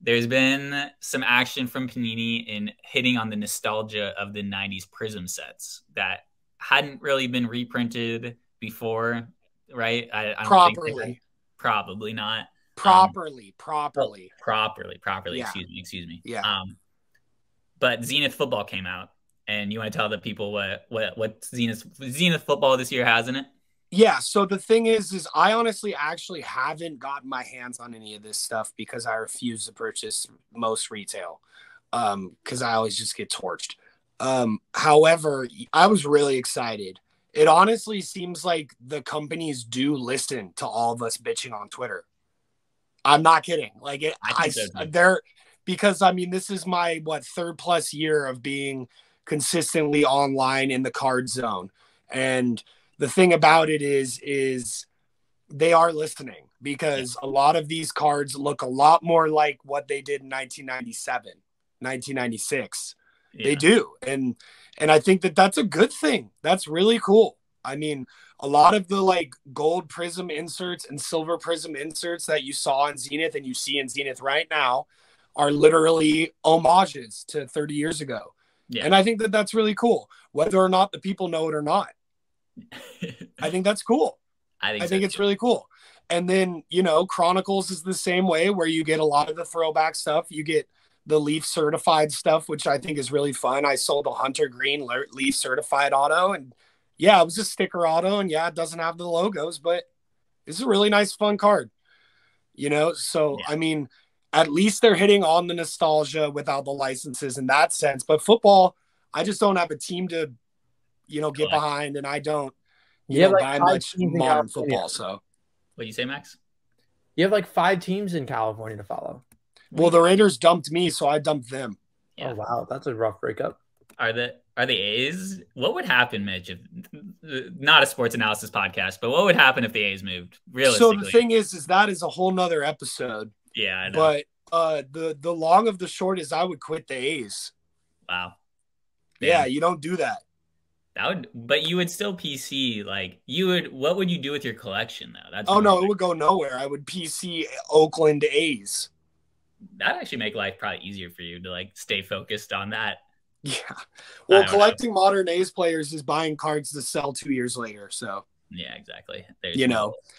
there's been some action from Panini in hitting on the nostalgia of the 90s Prism sets that hadn't really been reprinted before, right? I don't Properly. think probably not. Properly. Yeah. Excuse me. Yeah. But Zenith football came out, and you want to tell the people what Zenith football this year has in it? Yeah, so the thing is I honestly actually haven't gotten my hands on any of this stuff because I refuse to purchase most retail because I always just get torched. However, I was really excited. It honestly seems like the companies do listen to all of us bitching on Twitter. I'm not kidding. Like because I mean, this is my 3rd+ year of being consistently online in the card zone, and the thing about it is they are listening because a lot of these cards look a lot more like what they did in 1997, 1996. Yeah. They do. And I think that that's a good thing. That's really cool. I mean, a lot of the like gold Prism inserts and silver Prism inserts that you saw in Zenith and you see in Zenith right now are literally homages to 30 years ago. Yeah. And I think that that's really cool, whether or not the people know it or not. I think that's cool. I think it's really cool. And then, Chronicles is the same way where you get a lot of the throwback stuff. You get the Leaf certified stuff, which I think is really fun. I sold a Hunter Green Leaf certified auto, and it was a sticker auto, and it doesn't have the logos, but it's a really nice, fun card. So, I mean, at least they're hitting on the nostalgia without the licenses in that sense. But football, I just don't have a team to get behind, and I don't buy much modern football. So what do you say, Max? You have like 5 teams in California to follow. Well, the Raiders dumped me, so I dumped them. Yeah. Oh wow, that's a rough breakup. Are the A's? What would happen, Mitch? If, not a sports analysis podcast, but what would happen if the A's moved? Realistically, so the thing is that is a whole nother episode. Yeah, I know. But the long of the short is I would quit the A's. Wow. Man. Yeah, you don't do that. But you would still PC, like what would you do with your collection though? It would go nowhere. I would PC Oakland A's. That'd actually make life probably easier for you to like stay focused on that. Yeah. Well, collecting modern A's players is buying cards to sell 2 years later. So yeah, exactly.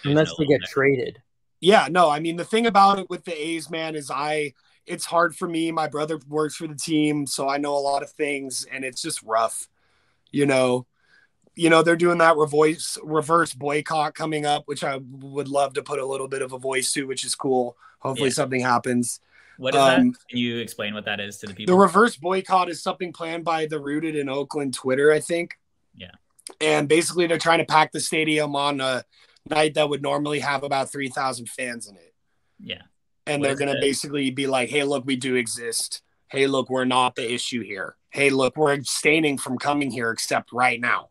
Unless they get traded. Yeah, no, I mean the thing about it with the A's, man, is it's hard for me. My brother works for the team, so I know a lot of things, and it's just rough. They're doing that reverse boycott coming up, which I would love to put a little bit of a voice to, which is cool. Hopefully something happens. What is that? Can you explain what that is to the people? The reverse boycott is something planned by the Rooted in Oakland Twitter, I think. Yeah. And basically they're trying to pack the stadium on a night that would normally have about 3,000 fans in it. Yeah. And they're going to basically be like, hey, look, we do exist. Hey, look, we're not the issue here. Hey, look, we're abstaining from coming here except right now.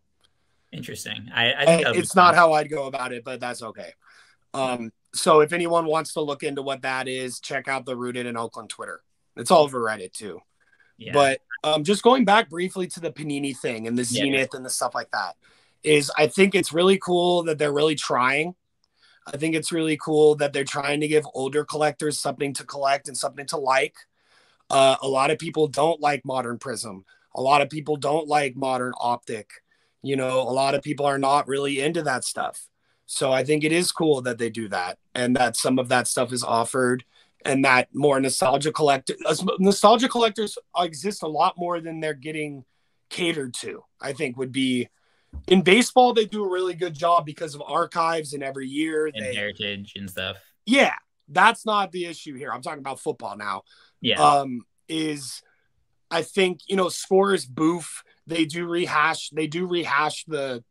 Interesting. I think it's not how I'd go about it, but that's okay. So if anyone wants to look into what that is, check out the Rooted in Oakland Twitter. It's all over Reddit too. Yeah. But just going back briefly to the Panini thing and the Zenith and the stuff like that is I think it's really cool that they're really trying. I think it's really cool that they're trying to give older collectors something to collect and something to like. A lot of people don't like modern Prism. A lot of people don't like modern Optic. A lot of people are not really into that stuff. So I think it is cool that they do that and that some of that stuff is offered and that more nostalgia collectors exist a lot more than they're getting catered to, I think would be. In baseball, they do a really good job because of archives and every year. And heritage and stuff. Yeah, that's not the issue here. I'm talking about football now. Yeah. I think, Scorer's Booth, they do rehash the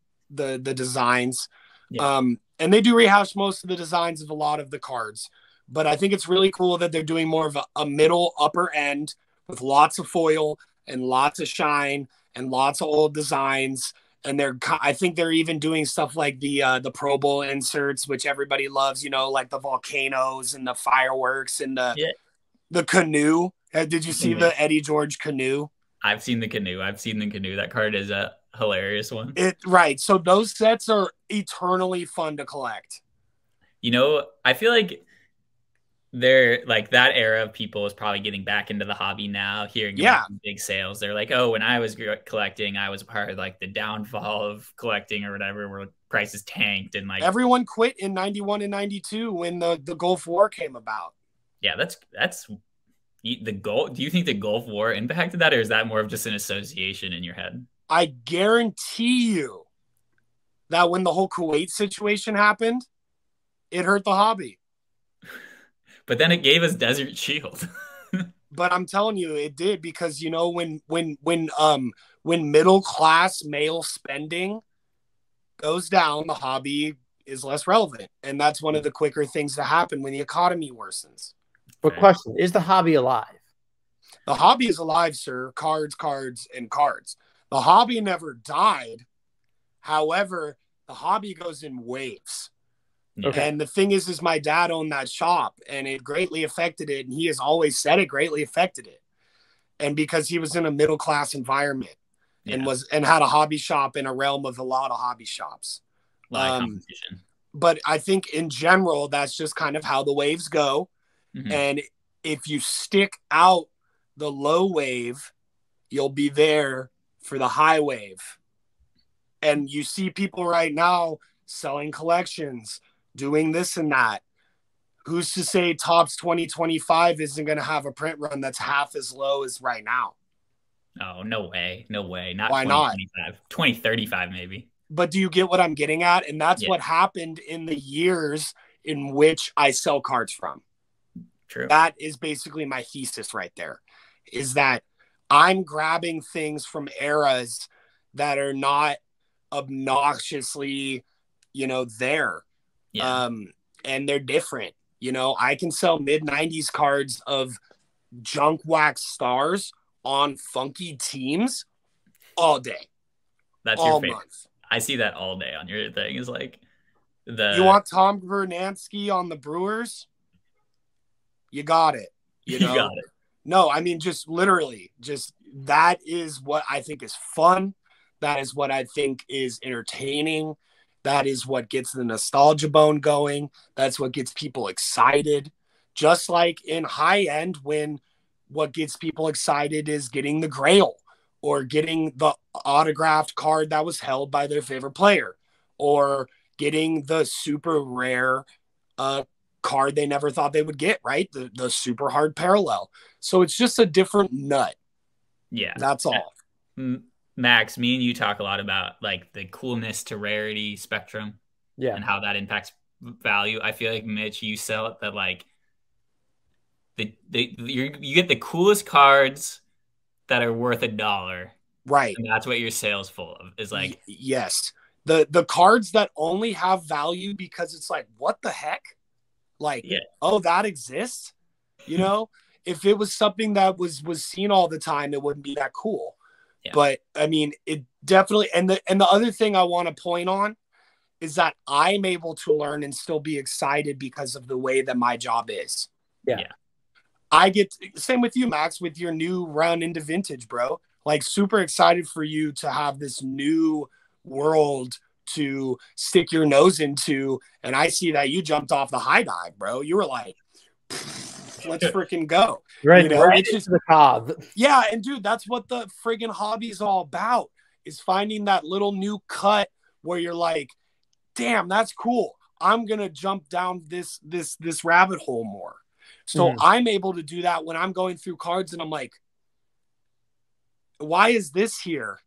designs. Yeah. And they do rehash most of the designs of a lot of the cards. But I think it's really cool that they're doing more of a middle upper end with lots of foil and lots of shine and lots of old designs. And I think they're even doing stuff like the Pro Bowl inserts, which everybody loves, like the volcanoes and the fireworks and the canoe. Did you see the Eddie George canoe? I've seen the canoe. That card is a hilarious one. Right. So those sets are eternally fun to collect. I feel like they're like that era of people is probably getting back into the hobby now, hearing about big sales. They're like, oh, when I was collecting, I was a part of like the downfall of collecting or whatever, where prices tanked and like everyone quit in 91 and 92 when the Gulf War came about. Yeah, that's the goal. Do you think the Gulf War impacted that, or is that more of just an association in your head? I guarantee you that when the whole Kuwait situation happened, it hurt the hobby. But then it gave us Desert Shield. But I'm telling you, it did, because when middle class male spending goes down, the hobby is less relevant, and that's one of the quicker things to happen when the economy worsens. But question: is the hobby alive? The hobby is alive, sir. Cards, and cards. The hobby never died. However, the hobby goes in waves. Okay. And the thing is my dad owned that shop, and it greatly affected it. And he has always said it greatly affected it. And because he was in a middle class environment and had a hobby shop in a realm of a lot of hobby shops. Competition. But I think in general, that's just kind of how the waves go. Mm-hmm. And if you stick out the low wave, you'll be there for the high wave. And you see people right now selling collections, doing this and that. Who's to say Topps 2025 isn't going to have a print run that's half as low as right now? Oh, no way. No way. Not Why not? 2035 maybe. But do you get what I'm getting at? And that's what happened in the years in which I sell cards from. True. That is basically my thesis right there, is that I'm grabbing things from eras that are not obnoxiously, there. Yeah. And they're different. I can sell mid-90s cards of junk wax stars on funky teams all day. That's all your favorite. Month. I see that all day on your thing. Is like you want Tom Vernansky on the Brewers? You got it. You got it. No, I mean, just literally, that is what I think is fun. That is what I think is entertaining. That is what gets the nostalgia bone going. That's what gets people excited. Just like in high end, when what gets people excited is getting the Grail or getting the autographed card that was held by their favorite player, or getting the super rare card they never thought they would get, right? The super hard parallel. So it's just a different nut. Yeah. That's all. Max, me and you talk a lot about like the coolness to rarity spectrum, and how that impacts value. I feel like, Mitch, you sell it that like you get the coolest cards that are worth $1, right? And that's what your sale's full of, is like yes, the cards that only have value because it's like, what the heck, like oh, that exists. If it was something that was seen all the time, it wouldn't be that cool. Yeah. But I mean, it definitely, and the other thing I want to point on is that I'm able to learn and still be excited because of the way that my job is. Yeah. I get same with you, Max, with your new run into vintage, bro. Like, super excited for you to have this new world to stick your nose into. And I see that you jumped off the high dive, bro. You were like, let's freaking go. Right, it's just the cob. Yeah, and dude, that's what the friggin' hobby is all about, is finding that little new cut where you're like, damn, that's cool. I'm gonna jump down this rabbit hole more. So I'm able to do that when I'm going through cards and I'm like, why is this here?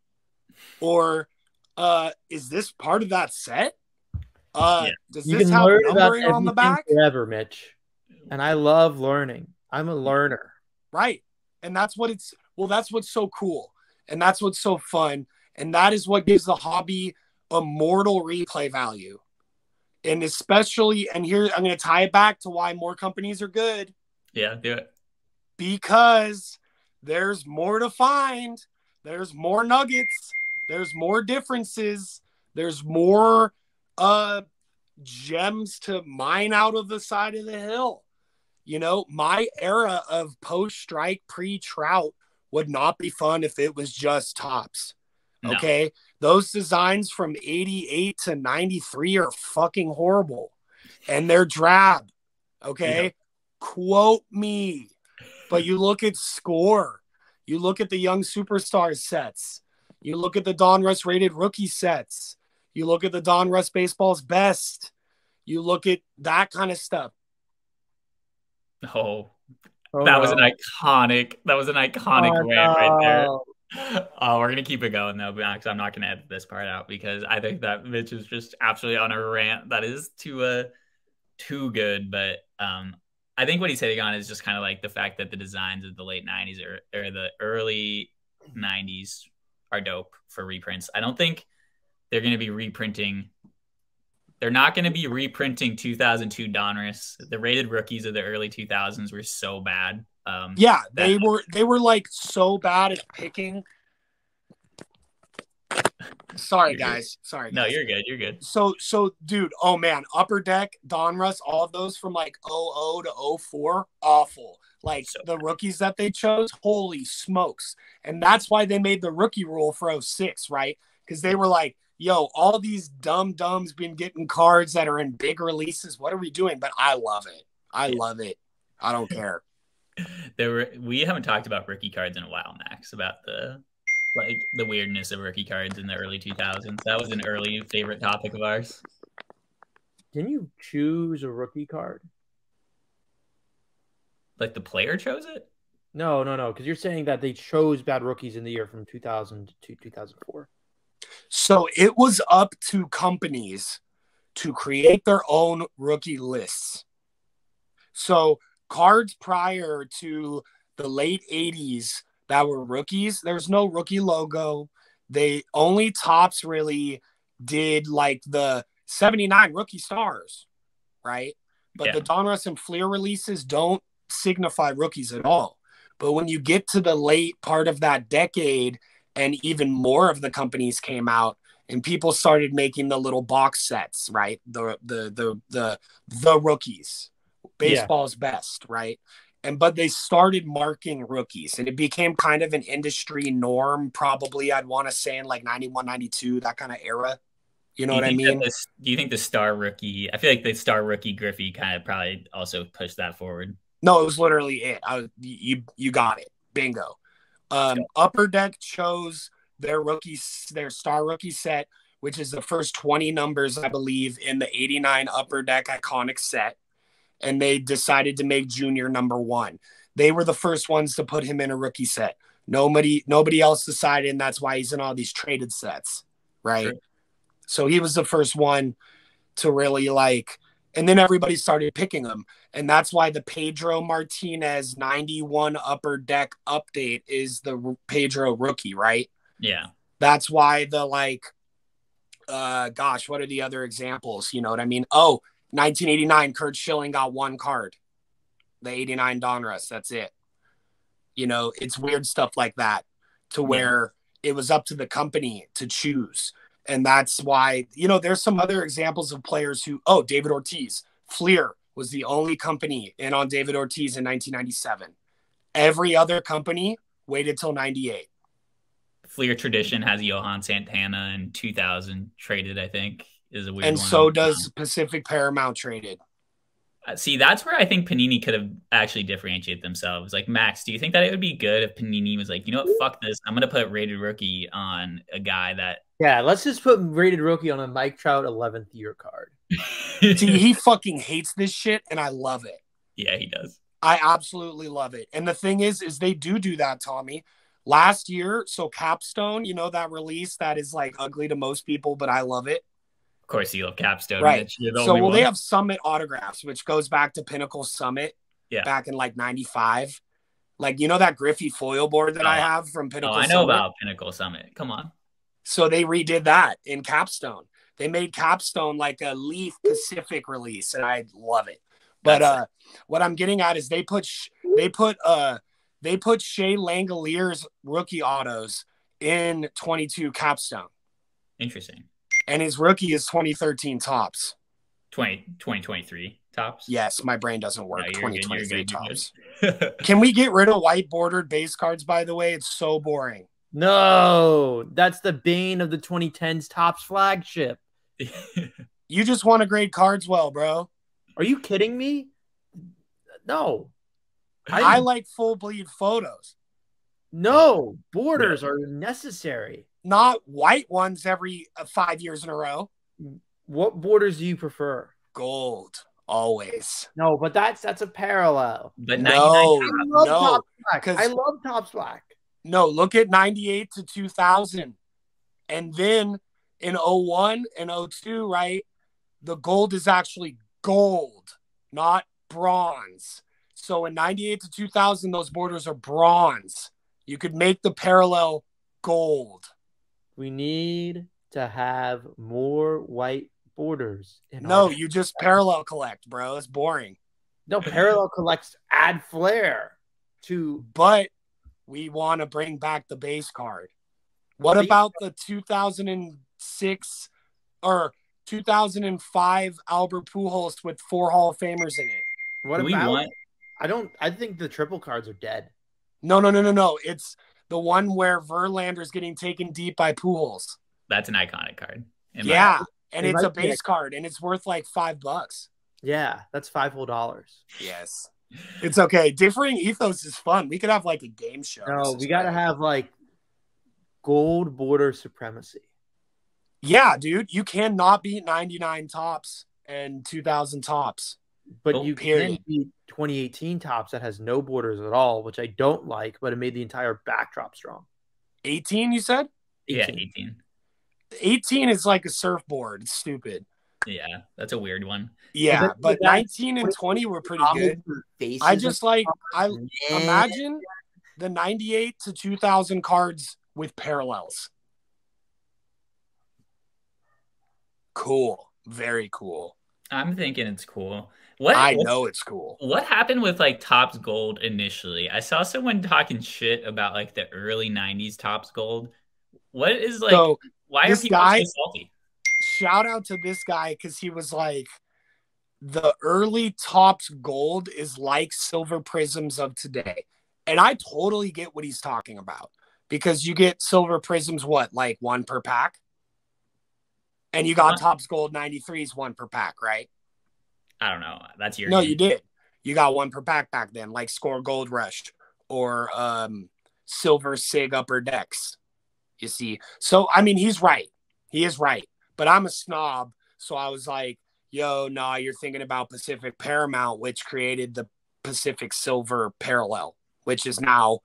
Or is this part of that set? Does this have numbering on the back? Forever, Mitch. And I love learning. I'm a learner. Right. And that's what's so cool. And that's what's so fun. And that is what gives the hobby immortal replay value. And especially, and here I'm going to tie it back to why more companies are good. Yeah, do it. Because there's more to find. There's more nuggets. There's more differences. There's more gems to mine out of the side of the hill. You know, my era of post-strike, pre-Trout would not be fun if it was just tops. Okay? No. Those designs from 88 to 93 are fucking horrible. And they're drab. Okay? Yeah. Quote me. But you look at Score. You look at the Young Superstars sets. You look at the Donruss rated rookie sets. You look at the Donruss Baseball's Best. You look at that kind of stuff. Oh, that was an iconic rant right there. Oh, we're gonna keep it going though, Max. I'm not gonna edit this part out because I think that Mitch is just absolutely on a rant that is too good. But I think what he's hitting on is just kind of like the fact that the designs of the late 90s or the early 90s are dope for reprints. I don't think they're going to be reprinting. They're not going to be reprinting 2002 Donruss. The rated rookies of the early 2000s were so bad. They were like so bad at picking. Sorry, guys. No, you're good. You're good. So, dude, oh man, Upper Deck, Donruss, all of those from like 00 to 04, awful. Like so the rookies that they chose, holy smokes. And that's why they made the rookie rule for 06, right? Because they were like, yo, all these dumbs been getting cards that are in big releases. What are we doing? But I love it. I love it. I don't care. We haven't talked about rookie cards in a while, Max, about the weirdness of rookie cards in the early 2000s. That was an early favorite topic of ours. Can you choose a rookie card? Like the player chose it? No. Because you're saying that they chose bad rookies in the year from 2000 to 2004. So it was up to companies to create their own rookie lists. So cards prior to the late 80s that were rookies, there's no rookie logo. They only Topps really did like the 79 rookie stars, right? But the Donruss and Fleer releases don't signify rookies at all. But when you get to the late part of that decade and even more of the companies came out and people started making the little box sets, right? The rookies, baseball's best, right? But they started marking rookies and it became kind of an industry norm, probably I'd want to say in like 91, 92, that kind of era. You know what I mean? Do you think the star rookie, I feel like the star rookie Griffey kind of probably also pushed that forward. No, it was literally it. You got it. Bingo. Upper Deck chose their star rookie set, which is the first 20 numbers, I believe, in the 89 Upper Deck iconic set. And they decided to make Junior number 1. They were the first ones to put him in a rookie set. Nobody else decided, and that's why he's in all these traded sets, right? Sure. So he was the first one to really like, and then everybody started picking him. And that's why the Pedro Martinez 91 Upper Deck update is the Pedro rookie, right? Yeah. That's why the like, what are the other examples? You know what I mean? Oh, 1989, Kurt Schilling got 1 card. The 89 Donruss, that's it. You know, it's weird stuff like that to where it was up to the company to choose. And that's why, you know, there's some other examples of players who, David Ortiz. Fleer was the only company in on David Ortiz in 1997. Every other company waited till 98. Fleer tradition has Johan Santana in 2000 traded, I think. Is a weird and one. So does Pacific Paramount traded. See, that's where I think Panini could have actually differentiated themselves. Like, Max, do you think that it would be good if Panini was like, you know what, fuck this, I'm going to put rated rookie on a guy that... Yeah, let's just put rated rookie on a Mike Trout 11th year card. See, he fucking hates this shit, and I love it. Yeah, he does. I absolutely love it. And the thing is they do that, Tommy. Last year, so Capstone, you know, that release that is like ugly to most people, but I love it. Of course, you love Capstone. Right. So, they have Summit autographs, which goes back to Pinnacle Summit back in like 95. Like, you know, that Griffey foil board that I have from Pinnacle Summit? I know about Pinnacle Summit. Come on. So they redid that in Capstone. They made Capstone like a Leaf Pacific release, and I love it. But what I'm getting at is they put Shea Langelier's rookie autos in 22 Capstone. Interesting. And his rookie is 2013 tops. 2023 tops? Yes, my brain doesn't work. No, 2023 tops. Can we get rid of white bordered base cards, by the way? It's so boring. No, that's the bane of the 2010s Topps flagship. You just want to grade cards well, bro. Are you kidding me? No. I like full bleed photos. No, borders are necessary. Not white ones every 5 years in a row. What borders do you prefer? Gold, always. No, but that's a parallel. But no, I love Topps black. No, look at 98 to 2000. And then in 01 and 02, right? The gold is actually gold, not bronze. So in 98 to 2000, those borders are bronze. You could make the parallel gold. We need to have more white borders. No, you just parallel collect, bro. It's boring. No, parallel collects add flair to. But we want to bring back the base card. What about the 2006 or 2005 Albert Pujols with 4 Hall of Famers in it? What about? I think the triple cards are dead. No. It's the one where Verlander's getting taken deep by Pujols. That's an iconic card. Yeah, and it's a base card, and it's worth like $5. Yeah, that's $5 whole. Yes. It's okay. Differing ethos is fun. We could have like a game show. No, we got to have like gold border supremacy. Yeah, dude. You cannot beat 99 tops and 2000 tops. But you can beat 2018 tops that has no borders at all, which I don't like, but it made the entire backdrop strong. 18, you said? 18. Yeah, 18. 18 is like a surfboard. It's stupid. Yeah, that's a weird one. Yeah, but 19 and 20 were pretty good. I just like, I imagine the 98 to 2000 cards with parallels. Cool. Very cool. I'm thinking it's cool. I know it's cool. What happened with like Topps Gold initially? I saw someone talking shit about like the early 90s Topps Gold. What is like, why are people so salty? Shout out to this guy because he was like, the early Topps Gold is like silver prisms of today. And I totally get what he's talking about because you get silver prisms, what, like 1 per pack? And you got Topps Gold 93s 1 per pack, right? I don't know. That's your No, you did. You got 1 per pack back then, like Score Gold Rush or Silver Sig Upper Decks. You see? So, I mean, he's right. He is right. But I'm a snob, so I was like, yo, nah, you're thinking about Pacific Paramount, which created the Pacific Silver Parallel, which is now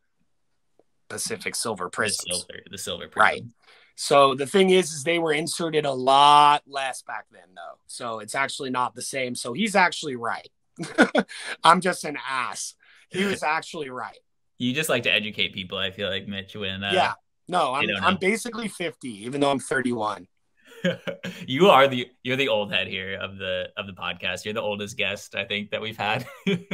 Pacific Silver Prisms. The silver prism. Right. So the thing is they were inserted a lot less back then, though. So it's actually not the same. So he's actually right. I'm just an ass. He was actually right. You just like to educate people, I feel like, Mitch, when yeah. No, I'm basically 50, even though I'm 31. You're the old head here of the podcast. You're the oldest guest, I think, that we've had.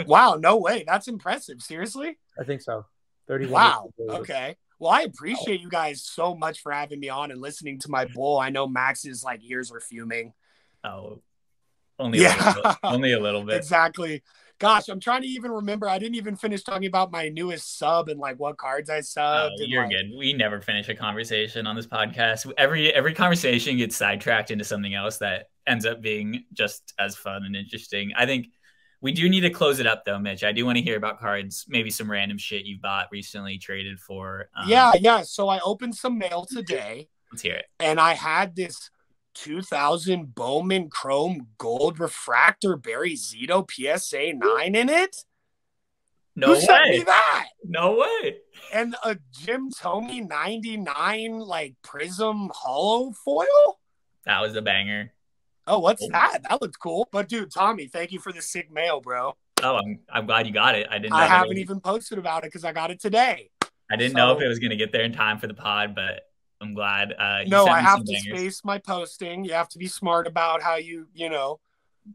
Wow, no way. That's impressive. Seriously? I think so. 31. Wow. Okay. Well, I appreciate you guys so much for having me on and listening to my bull. I know Max's like ears were fuming. Oh, only a little bit. Exactly. Gosh, I'm trying to even remember. I didn't even finish talking about my newest sub and like what cards I subbed. You're good. We never finish a conversation on this podcast. Every conversation gets sidetracked into something else that ends up being just as fun and interesting. I think we do need to close it up, though, Mitch. I do want to hear about cards, maybe some random shit you bought recently, traded for. Yeah. So I opened some mail today. Let's hear it. And I had this 2000 Bowman Chrome Gold Refractor Barry Zito PSA 9 in it. Who sent me that? No way. And a Jim Thome 99 like Prism Hollow foil. That was a banger. Oh, what's that? That looked cool. But dude, Tommy, thank you for the sick mail, bro. Oh, I'm glad you got it. I haven't even posted about it because I got it today. I didn't know if it was gonna get there in time for the pod, but I'm glad. No, I have to space my posting. You have to be smart about how you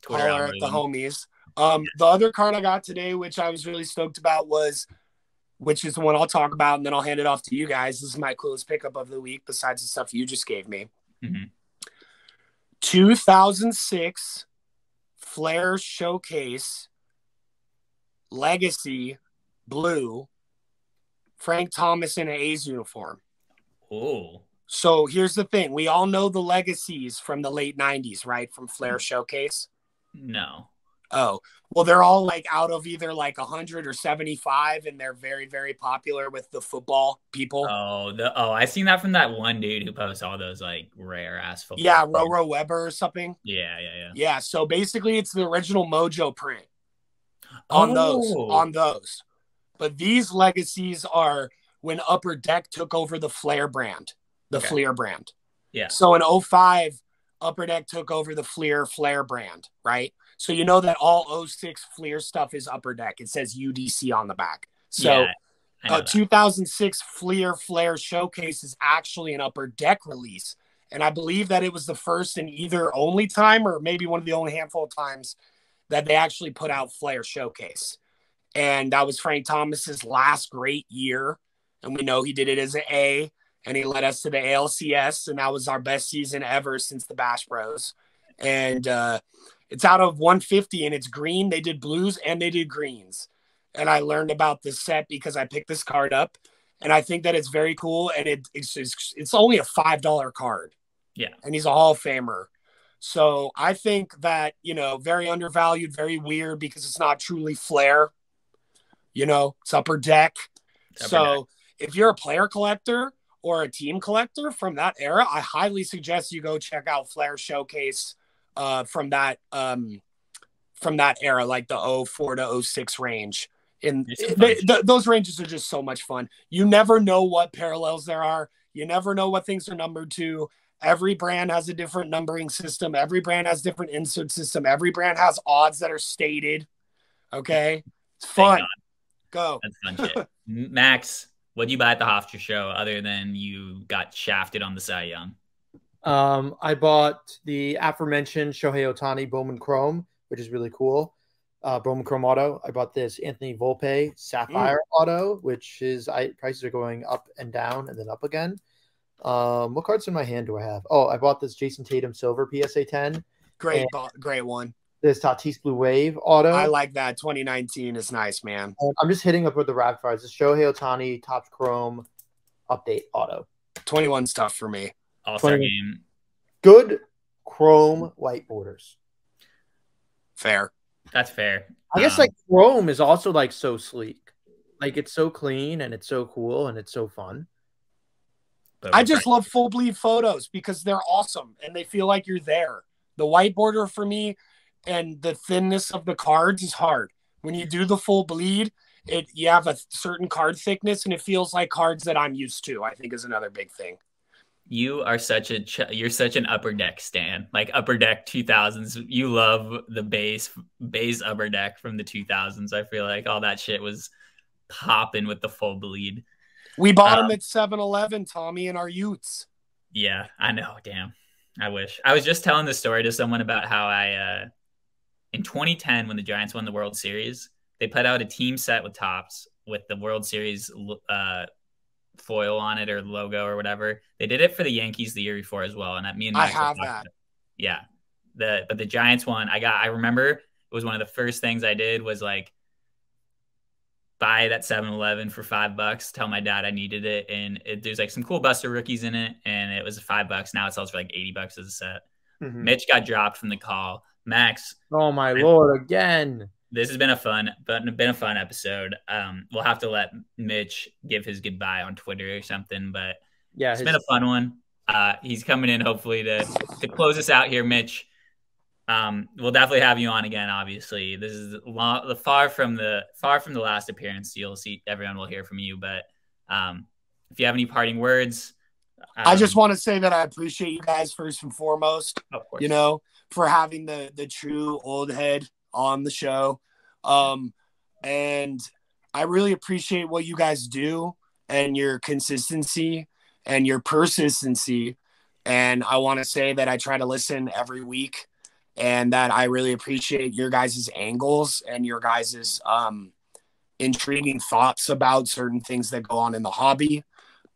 Twitter holler at the homies. The other card I got today, which I was really stoked about, which is the one I'll talk about, and then I'll hand it off to you guys. This is my coolest pickup of the week, besides the stuff you just gave me. 2006 Flair Showcase Legacy Blue Frank Thomas in an A's uniform. Oh. So here's the thing. We all know the legacies from the late 90s, right? From Flair Showcase. No. Oh, well, they're all like out of either like 100 or 75, and they're very, very popular with the football people. I seen that from that one dude who posts all those like rare ass football. Yeah, Roro Weber or something. Yeah. Yeah, so basically it's the original Mojo print on those. But these legacies are when Upper Deck took over the Flair brand, Fleer brand. Yeah. So in 05, Upper Deck took over the Flair brand, right? So you know that all 06 Fleer stuff is Upper Deck. It says UDC on the back. So 2006 Flair Showcase is actually an Upper Deck release. And I believe that it was the first and either only time, or maybe one of the only handful of times, that they actually put out Flair Showcase. And that was Frank Thomas's last great year. And we know he did it as an A, and he led us to the ALCS. And that was our best season ever since the Bash Bros. And it's out of 150, and it's green. They did blues and they did greens. And I learned about this set because I picked this card up, and I think that it's very cool. And it's only a $5 card. Yeah. And he's a Hall of Famer. So I think that, very undervalued, very weird, because it's not truly Flair. It's Upper Deck. If you're a player collector or a team collector from that era, I highly suggest you go check out Flair Showcase from that era, like the 04 to 06 range. Those ranges are just so much fun. You never know what parallels there are. You never know what things are numbered to. Every brand has a different numbering system. Every brand has different insert system. Every brand has odds that are stated. Okay. It's fun. Go. That's fun shit. Max, what did you buy at the Hofstra show other than you got shafted on the Cy Young? I bought the aforementioned Shohei Ohtani Bowman Chrome, which is really cool. Bowman Chrome auto. I bought this Anthony Volpe Sapphire auto, which prices are going up and down and then up again. What cards in my hand do I have? Oh, I bought this Jason Tatum Silver PSA 10. Great one. This Tatis Blue Wave auto. I like that. 2019 is nice, man. I'm just hitting up with the rapid fires. This Shohei Ohtani Topps Chrome update auto. 21's tough for me. All-Star game. Good Chrome white borders. Fair. That's fair. I guess Chrome is also so sleek. It's so clean and it's so cool and it's so fun. I just love full bleed photos because they're awesome and they feel like you're there. The white border for me and the thinness of the cards is hard. When you do the full bleed, you have a certain card thickness and it feels like cards that I'm used to, I think is another big thing. You are you're such an Upper Deck stan, like Upper Deck 2000s. You love the base Upper Deck from the 2000s. I feel like all that shit was popping with the full bleed. We bought them at 7-Eleven, Tommy, in our youths. Yeah, I know. Damn. I wish. I was just telling this story to someone about how in 2010, when the Giants won the World Series, they put out a team set with Topps with the World Series foil on it or logo or whatever. They did it for the Yankees the year before as well. And I have that. Yeah. But the Giants one, I remember it was one of the first things I did was buy that 7-Eleven for $5, tell my dad I needed it. And there's some cool Buster rookies in it. And it was $5. Now it sells for $80 as a set. Mm-hmm. Mitch got dropped from the call. Max. Oh my Lord, again. This has been a fun episode. We'll have to let Mitch give his goodbye on Twitter or something, but yeah, it's been a fun one. He's coming in hopefully to close us out here, Mitch. We'll definitely have you on again. Obviously, this is far from the last appearance. You'll see, everyone will hear from you. But if you have any parting words, I just want to say that I appreciate you guys first and foremost. Of course, for having the true old head on the show, and I really appreciate what you guys do and your consistency. and your persistency. And I want to say that I try to listen every week, and that I really appreciate your guys' angles and your guys' intriguing thoughts about certain things that go on in the hobby.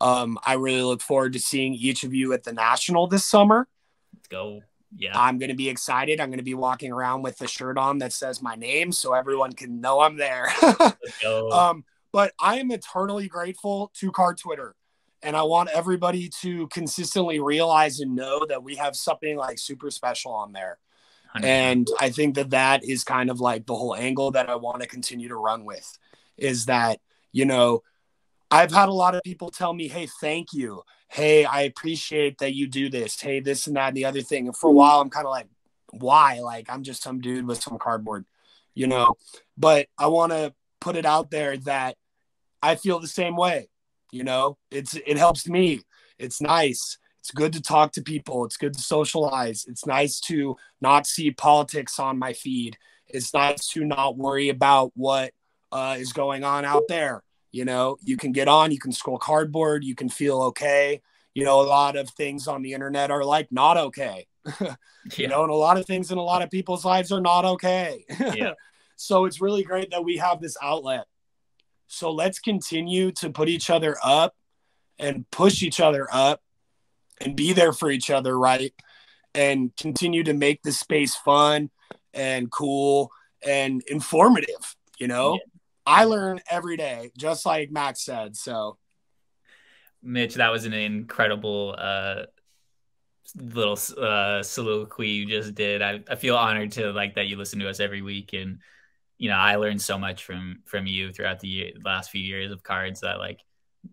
I really look forward to seeing each of you at the National this summer. Let's go. Yeah. I'm going to be excited. I'm going to be walking around with the shirt on that says my name so everyone can know I'm there. Let's go. But I am eternally grateful to Card Twitter. And I want everybody to consistently realize and know that we have something like super special on there. 100%. And I think that that is kind of like the whole angle that I want to continue to run with, is that, you know, I've had a lot of people tell me, hey, thank you. Hey, I appreciate that you do this. Hey, this and that and the other thing. And for a while, I'm kind of like, why? Like, I'm just some dude with some cardboard, you know? But I want to put it out there that I feel the same way. You know, it helps me. It's nice. It's good to talk to people. It's good to socialize. It's nice to not see politics on my feed. It's nice to not worry about what is going on out there. You know, you can get on, you can scroll cardboard, you can feel okay. You know, a lot of things on the internet are like not okay. You know, and a lot of things in a lot of people's lives are not okay. Yeah. So it's really great that we have this outlet. So let's continue to put each other up and push each other up and be there for each other, right? And continue to make this space fun and cool and informative, you know? Yeah. I learn every day, just like Max said. So, Mitch, that was an incredible little soliloquy you just did. I feel honored to like that you listen to us every week, and you know, I learned so much from you throughout the last few years of cards, that like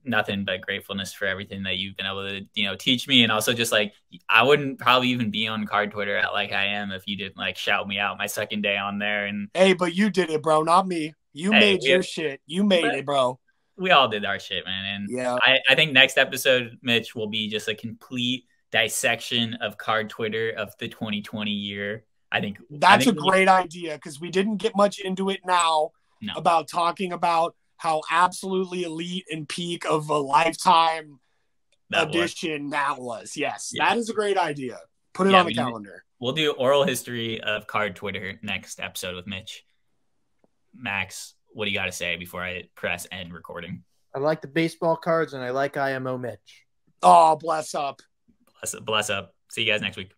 nothing but gratefulness for everything that you've been able to, you know, teach me. And also just like, I wouldn't probably even be on Card Twitter at like I am if you didn't like shout me out my second day on there. And hey, but you did it, bro, not me. You made your shit. You made it, bro. We all did our shit, man. And yeah, I think next episode, Mitch, will be just a complete dissection of Card Twitter of the 2020 year. I think that's a great idea, because we didn't get much into it now about talking about how absolutely elite and peak of a lifetime edition that was. Yes, yeah. That is a great idea. Put it on the calendar. We'll do oral history of Card Twitter next episode with Mitch. Max, what do you got to say before I press end recording? I like the baseball cards, and I like IMO Mitch. Oh, bless up. Bless up. See you guys next week.